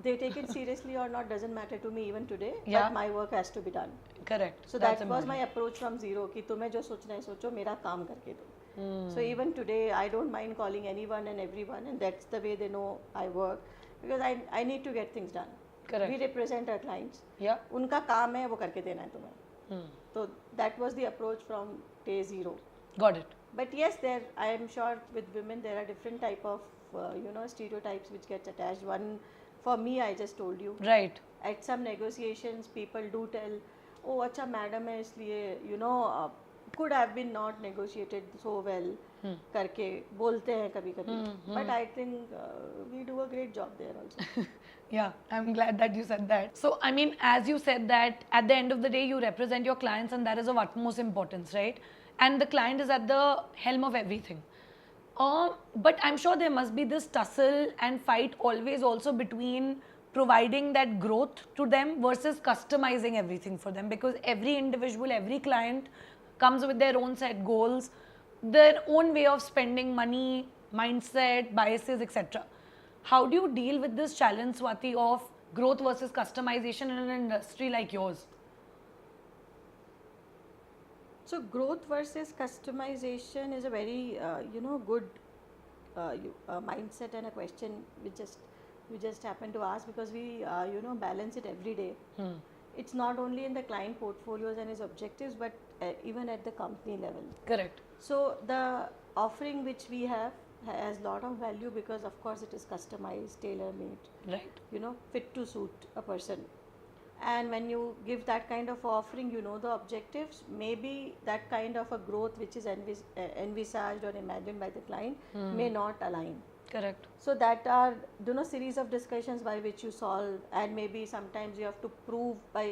They take it seriously or not doesn't matter to me even today. Yeah. But my work has to be done. Correct. So That's that was my approach from zero कि तुम्हें जो सोचना है सोचो, मेरा काम करके दो. So even today I don't mind calling anyone and everyone, and that's the way they know I work, because I need to get things done. Correct. We represent our clients. Yeah. उनका काम है वो करके देना है तुम्हें. So that was the approach from day zero. Got it. But yes, there I am sure with women there are different type of you know stereotypes which gets attached. One for me I just told you. Right. At some negotiations people do tell, oh अच्छा madam है इसलिए you know could have been not negotiated so well करके बोलते हैं कभी कभी. But I think we do a great job there also. Yeah, I'm glad that you said that. So, I mean, as you said that at the end of the day, you represent your clients and that is of utmost importance, right? And the client is at the helm of everything. But I'm sure there must be this tussle and fight always also between providing that growth to them versus customizing everything for them, because every individual, every client comes with their own set goals, their own way of spending money, mindset, biases, etc. How do you deal with this challenge, Swati, of growth versus customization in an industry like yours? So growth versus customization is a very you know good mindset and a question which we just happen to ask because we you know balance it every day. It's not only in the client portfolios and his objectives, but even at the company level. Correct. So the offering which we have has lot of value because of course it is customized, tailor-made, Right. you know, fit to suit a person. And when you give that kind of offering, you know the objectives, maybe that kind of a growth which is envisaged or imagined by the client may not align. Correct. So that are, you know, series of discussions by which you solve, and maybe sometimes you have to prove by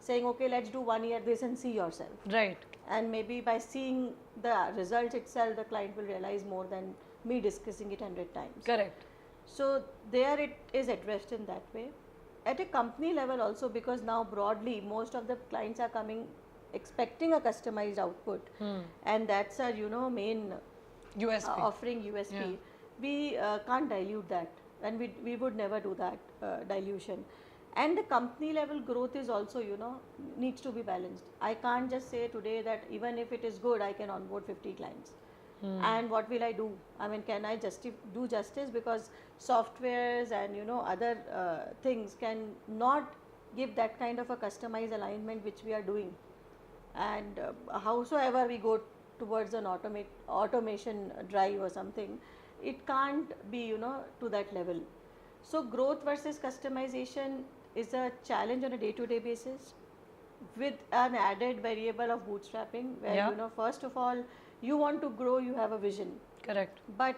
saying, okay, let's do 1 year this and see yourself. Right. And maybe by seeing the result itself, the client will realize more than me discussing it 100 times. Correct. So there it is addressed in that way. At a company level also, because now broadly most of the clients are coming expecting a customized output, and that's our, you know, main USP. offering USP. Yeah. We can't dilute that, and we would never do that dilution. And the company level growth is also, you know, needs to be balanced. I can't just say today that even if it is good, I can onboard 50 clients. And what will I do? I mean, can I do justice? Because softwares and other things can not give that kind of a customized alignment which we are doing. And howsoever we go towards an automation drive or something, it can't be to that level. So growth versus customization is a challenge on a day-to-day basis, with an added variable of bootstrapping, where Yeah. first of all, you want to grow, you have a vision, Correct. but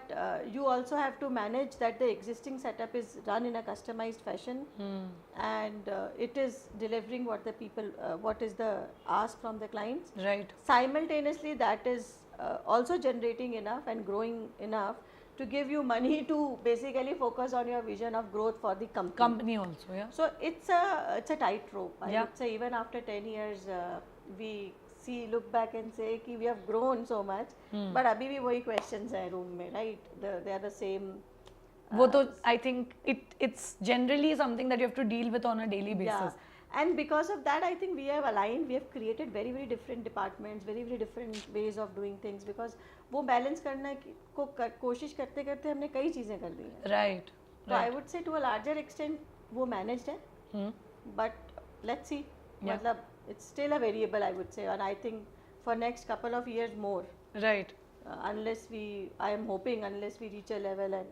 you also have to manage that the existing setup is run in a customized fashion, and it is delivering what is the ask from the clients. Right. Simultaneously, that is also generating enough and growing enough to give you money to basically focus on your vision of growth for the Company also, yeah. So it's a tightrope. I Yeah. would say even after 10 years, we look back and say कि we have grown so much, but अभी भी वही questions है room में, right? They are the same. वो तो I think it's generally something that you have to deal with on a daily basis. Yeah. And because of that, I think we have aligned, we have created very, very different departments, very, very different ways of doing things, because वो balance करना को कोशिश करते करते हमने कई चीज़ें कर दी हैं. Right. So I would say to a larger extent वो managed है, but let's see. Yeah. मतलब it's still a variable, I would say, and I think for next couple of years more, Right. I am hoping unless we reach a level and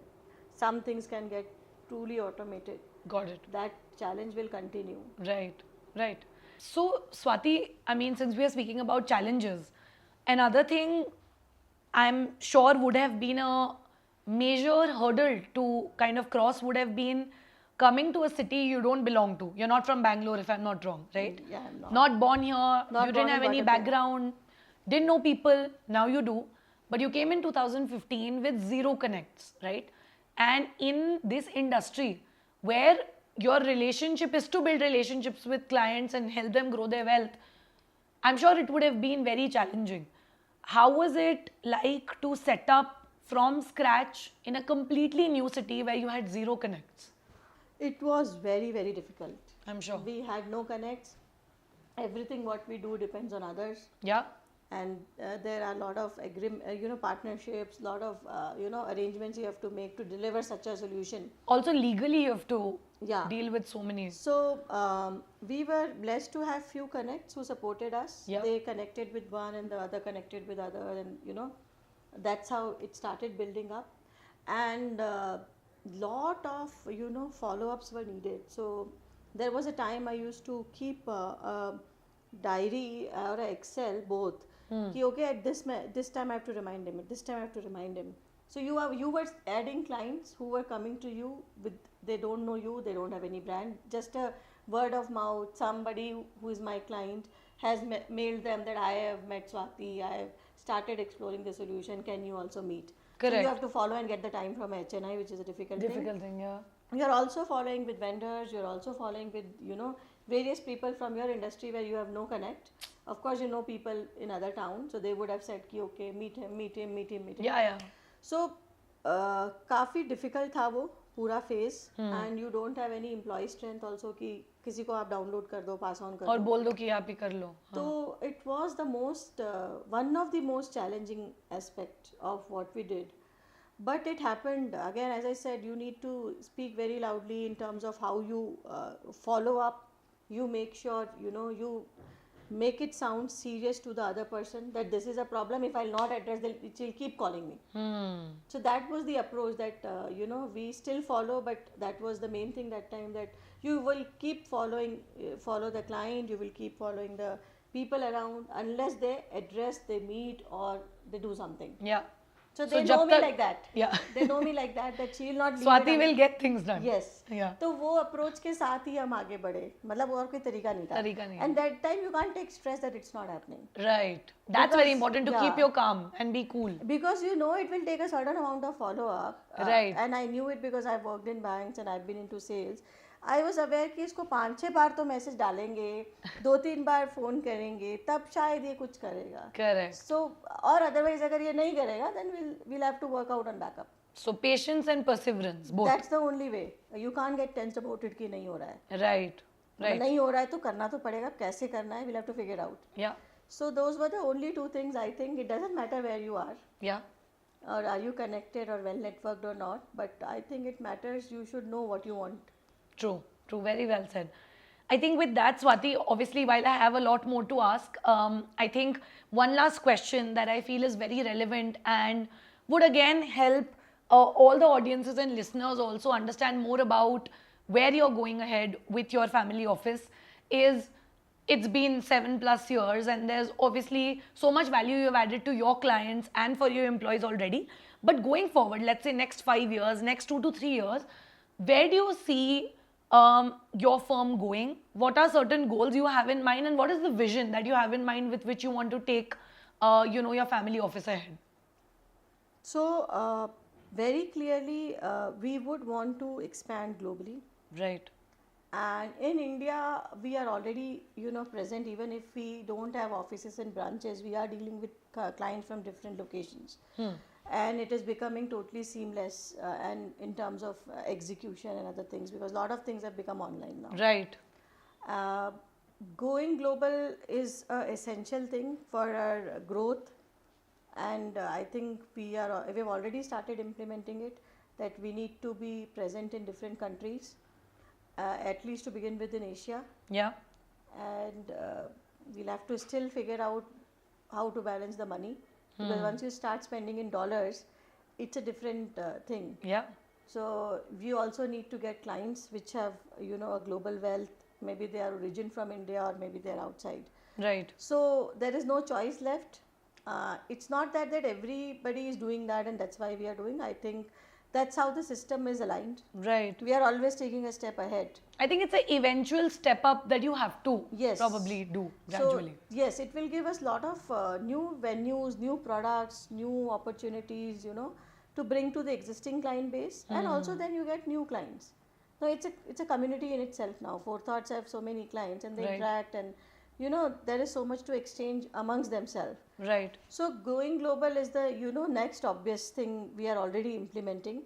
some things can get truly automated, Got it. that challenge will continue. Right, right. So, Swati, I mean, since we are speaking about challenges, another thing I'm sure would have been a major hurdle to kind of cross would have been coming to a city you don't belong to. You're not from Bangalore, if I'm not wrong, right? Yeah, I'm not. Not born here, Not you born didn't have and any brought up here. background, didn't know people, now you do. But you came in 2015 with zero connects, right? And in this industry where your relationship is to build relationships with clients and help them grow their wealth, I'm sure it would have been very challenging. How was it like to set up from scratch in a completely new city where you had zero connects? It was very, very difficult. I'm sure. We had no connects. Everything what we do depends on others. Yeah. And there are a lot of partnerships, lot of arrangements you have to make to deliver such a solution. Also legally you have to Yeah. deal with so many. So we were blessed to have few connects who supported us. Yeah. They connected with one and the other connected with other, and that's how it started building up. And lot of follow-ups were needed. So there was a time I used to keep a diary or a Excel both. कि okay, at this time I have to remind him. At this time I have to remind him. So you were adding clients who were coming to you with, they don't know you, they don't have any brand, just a word of mouth. Somebody who is my client has mailed them that I have met Swati, I have started exploring the solution. Can you also meet? Correct. So you have to follow and get the time from HNI, which is a difficult thing. Difficult thing, yeah. You're also following with vendors, you're also following with various people from your industry where you have no connect. Of course, people in other towns, so they would have said ki okay, meet him. Yeah, yeah. So काफ़ी difficult था वो पूरा phase, and you don't have any employee strength also कि किसी को आप download कर दो, pass on कर और दो. बोल दो कि आप ही कर लो. So it was the most one of the most challenging aspect of what we did. But it happened again, as I said, you need to speak very loudly in terms of how you follow up. You make sure you make it sound serious to the other person that this is a problem. If I'll not address, it will keep calling me. So that was the approach that we still follow, but that was the main thing that time, that you will keep follow the client, you will keep following the people around unless they address, they meet, or they do something. Yeah. So they जब know me तक- like that. Yeah. They know me like that she will not leave Swati it will get things done. Yes. Yeah. तो वो approach के साथ ही हम आगे बढ़े, मतलब और कोई तरीका नहीं था. तरीका नहीं. And that time you can't take stress that it's not happening. Right. That's very Because- important to yeah. keep your calm and be cool. Because it will take a certain amount of follow up. Right. And I knew it because I've worked in banks and I've been into sales. I was aware कि इसको 5-6 बार तो message डालेंगे, 2-3 बार phone करेंगे, तब शायद ये कुछ करेगा. Correct. So और otherwise अगर ये नहीं करेगा, then we'll have to work out on backup. So patience and perseverance, both. That's the only way. You can't get tensed about it कि नहीं हो रहा है. Right. Right. नहीं हो रहा है तो करना तो पड़ेगा, कैसे करना है, we'll have to figure out. Yeah. So those were the only two things. I think it doesn't matter where you are. Yeah. or are you connected or well networked or not. But I think it matters, you should know what you want. True, true, very well said. I think with that, Swati, obviously, while I have a lot more to ask, I think one last question that I feel is very relevant and would again help all the audiences and listeners also understand more about where you're going ahead with your family office is it's been 7+ years and there's obviously so much value you've added to your clients and for your employees already. But going forward, let's say next 5 years, next 2 to 3 years, where do you see your firm going? What are certain goals you have in mind, and what is the vision that you have in mind with which you want to take, your family office ahead? So, very clearly, we would want to expand globally. Right. And in India, we are already, present. Even if we don't have offices and branches, we are dealing with clients from different locations. And it is becoming totally seamless, and in terms of execution and other things, because a lot of things have become online now. Right. Uh, Going global is an essential thing for our growth, and I think we've already started implementing it. That we need to be present in different countries, at least to begin with in Asia, Yeah. and we'll have to still figure out how to balance the money, because once you start spending in dollars, it's a different thing. Yeah. So we also need to get clients which have a global wealth. Maybe they are origin from India or maybe they are outside. Right. So there is no choice left. It's not that everybody is doing that and that's why we are doing. I think that's how the system is aligned. Right. We are always taking a step ahead. I think it's an eventual step up that you have to Yes. probably do gradually. So, yes, it will give us a lot of new venues, new products, new opportunities, to bring to the existing client base, and also then you get new clients. Now it's a community in itself now. Forethoughts have so many clients and they Right. interact, and there is so much to exchange amongst themselves. Right. So going global is the next obvious thing we are already implementing.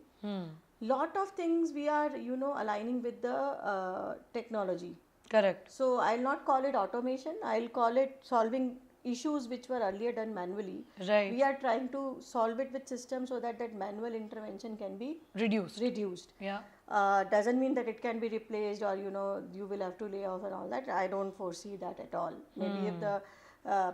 Lot of things we are aligning with the technology. Correct. So I'll not call it automation. I'll call it solving issues which were earlier done manually. Right. We are trying to solve it with systems so that manual intervention can be Reduced. Yeah. Doesn't mean that it can be replaced or you will have to lay off and all that. I don't foresee that at all. Maybe if the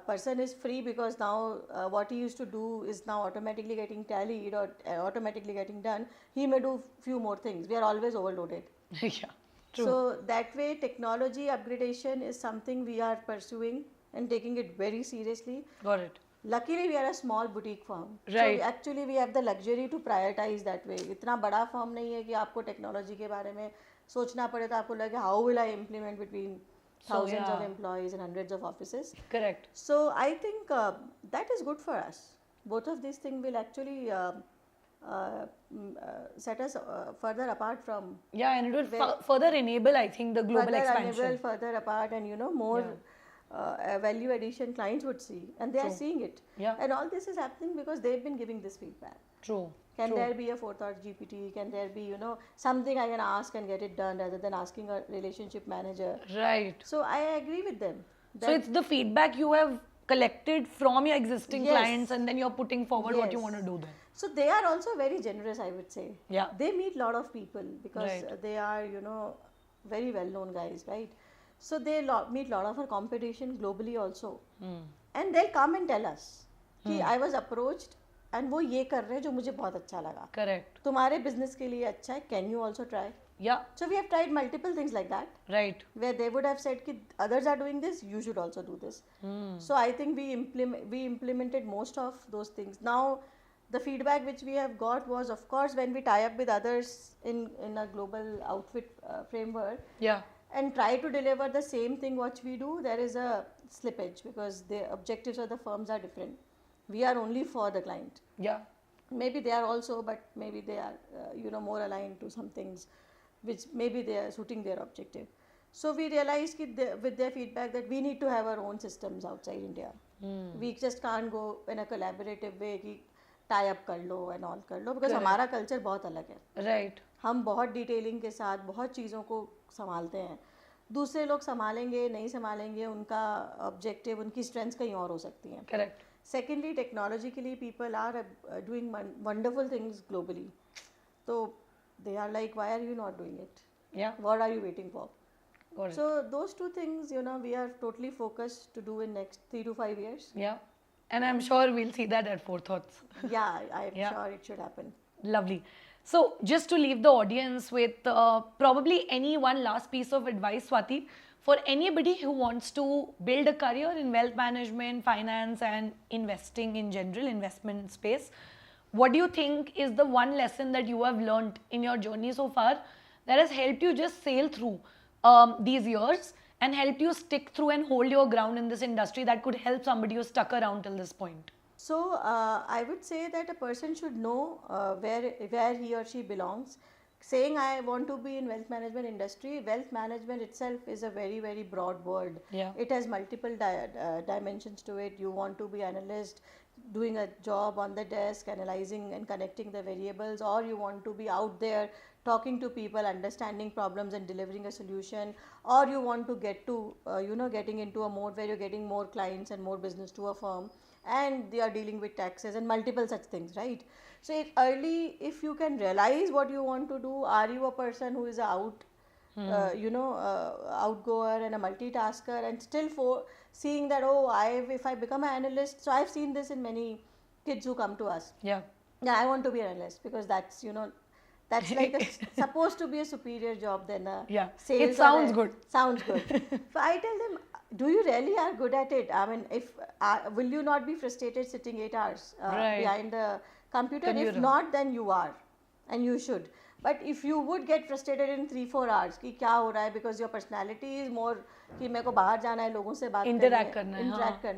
person is free, because now what he used to do is now automatically getting tallied or automatically getting done, he may do few more things. We are always overloaded. Yeah. True. So that way technology upgradation is something we are pursuing and taking it very seriously. Got it. Luckily we are a small boutique firm. Right. So actually we have the luxury to prioritize that way. इतना बड़ा firm नहीं है कि आपको technology के बारे में सोचना पड़े तो आपको लगे how will I implement between thousands of employees and hundreds of offices. Correct. So I think that is good for us. Both of these things will actually set us further apart from. Yeah, and it will further enable, I think, the global expansion. Further apart, and more value addition clients would see, and they are seeing it. Yeah. And all this is happening because they've been giving this feedback. True. Can there be a forethought GPT? Can there be something I can ask and get it done rather than asking a relationship manager? Right. So I agree with them. So it's the feedback you have collected from your existing Yes. clients, and then you're putting forward what you Yes. want to do then. So they are also very generous, I would say. Yeah. They meet a lot of people because Right. they are, very well-known guys, right? So they meet a lot of our competition globally also. And they'll come and tell us कि I was approached and वो ये कर रहे हैं जो मुझे बहुत अच्छा लगा. Correct. तुम्हारे business के लिए अच्छा है, can you also try? Yeah. So we have tried multiple things like that, Right. where they would have said कि others are doing this, you should also do this. So I think we implemented most of those things. Now the feedback which we have got was, of course, when we tie up with others in a global outfit framework Yeah. and try to deliver the same thing what we do, there is a slippage because the objectives of the firms are different. We are only for the client. Yeah. Maybe they are also, but maybe they are more aligned to some things which maybe they are suiting their objective. So we realized with their feedback that we need to have our own systems outside India. We just can't go in a collaborative way कि tie up कर लो and all कर लो, because हमारा culture बहुत अलग है. Right. हम बहुत detailing के साथ बहुत चीज़ों को संभालते हैं. दूसरे लोग संभालेंगे नहीं संभालेंगे, उनका ऑब्जेक्टिव, उनकी स्ट्रेंथ्स कहीं और हो सकती हैं. Correct. Secondly, technologically, people are doing wonderful things globally. So they are like, why are you not doing it? Yeah. What are you waiting for? Got it. So those two things, we are totally focused to do in next 3 to 5 years. Yeah. And I'm sure we'll see that at Four Thoughts. Yeah, I'm Yeah. sure it should happen. Lovely. So, just to leave the audience with probably any one last piece of advice, Swati, for anybody who wants to build a career in wealth management, finance, and investing in general, investment space, what do you think is the one lesson that you have learned in your journey so far that has helped you just sail through these years and helped you stick through and hold your ground in this industry that could help somebody who's stuck around till this point? So I would say that a person should know where he or she belongs. Saying I want to be in wealth management industry, wealth management itself is a very, very broad word. Yeah. It has multiple dimensions to it. You want to be analyst, doing a job on the desk, analyzing and connecting the variables, or you want to be out there talking to people, understanding problems and delivering a solution, or you want to get to getting into a mode where you're getting more clients and more business to a firm, and they are dealing with taxes and multiple such things, right? So if you can realize what you want to do, are you a person who is outgoer and a multitasker, and still for seeing that, if I become an analyst, so I've seen this in many kids who come to us. Yeah. Yeah, I want to be an analyst because that's that's like supposed to be a superior job than a sales. It sounds good. Sounds good. So I tell them, do you really are good at it? I mean, if will you not be frustrated sitting 8 hours behind the computer? If not, then you are, and you should. But if you would get frustrated in 3-4 hours कि क्या हो रहा है, because your personality is more कि मेरे को बाहर जाना है, लोगों से बात interact करना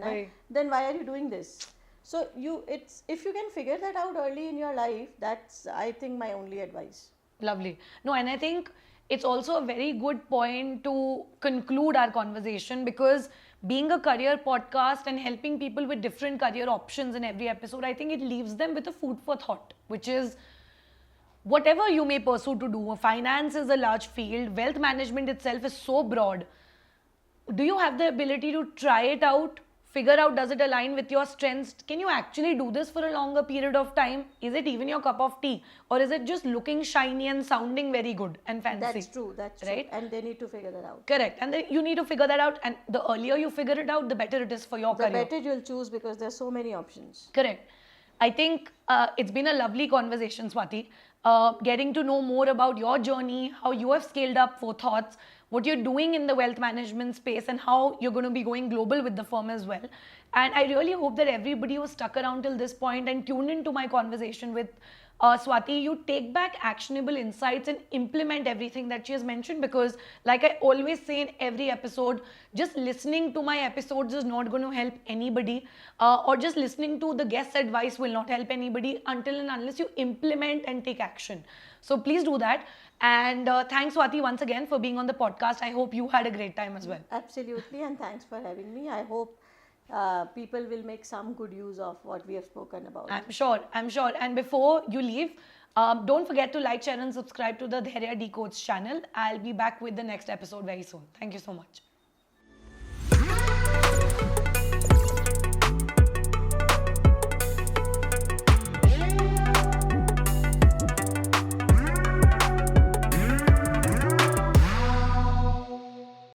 है, then why are you doing this? So if you can figure that out early in your life, that's, I think, my only advice. Lovely. No, and I think it's also a very good point to conclude our conversation, because being a career podcast and helping people with different career options in every episode, I think it leaves them with a food for thought, which is whatever you may pursue to do. Finance is a large field. Wealth management itself is so broad. Do you have the ability to try it out? Figure out, does it align with your strengths? Can you actually do this for a longer period of time? Is it even your cup of tea? Or is it just looking shiny and sounding very good and fancy? That's true, right? And they need to figure that out. Correct. And then you need to figure that out. And the earlier you figure it out, the better it is for your career. The better you'll choose, because there's so many options. Correct. I think it's been a lovely conversation, Swati. Getting to know more about your journey, how you have scaled up Four Thoughts, what you're doing in the wealth management space, and how you're going to be going global with the firm as well. And I really hope that everybody who stuck around till this point and tuned into my conversation with Swati, you take back actionable insights and implement everything that she has mentioned, because like I always say in every episode, just listening to my episodes is not going to help anybody, or just listening to the guest's advice will not help anybody until and unless you implement and take action. So please do that. And thanks, Swati, once again for being on the podcast. I hope you had a great time as well. Absolutely, and thanks for having me. I hope people will make some good use of what we have spoken about. I'm sure. And before you leave, don't forget to like, share and subscribe to the Dhairya Decodes channel. I'll be back with the next episode very soon. Thank you so much.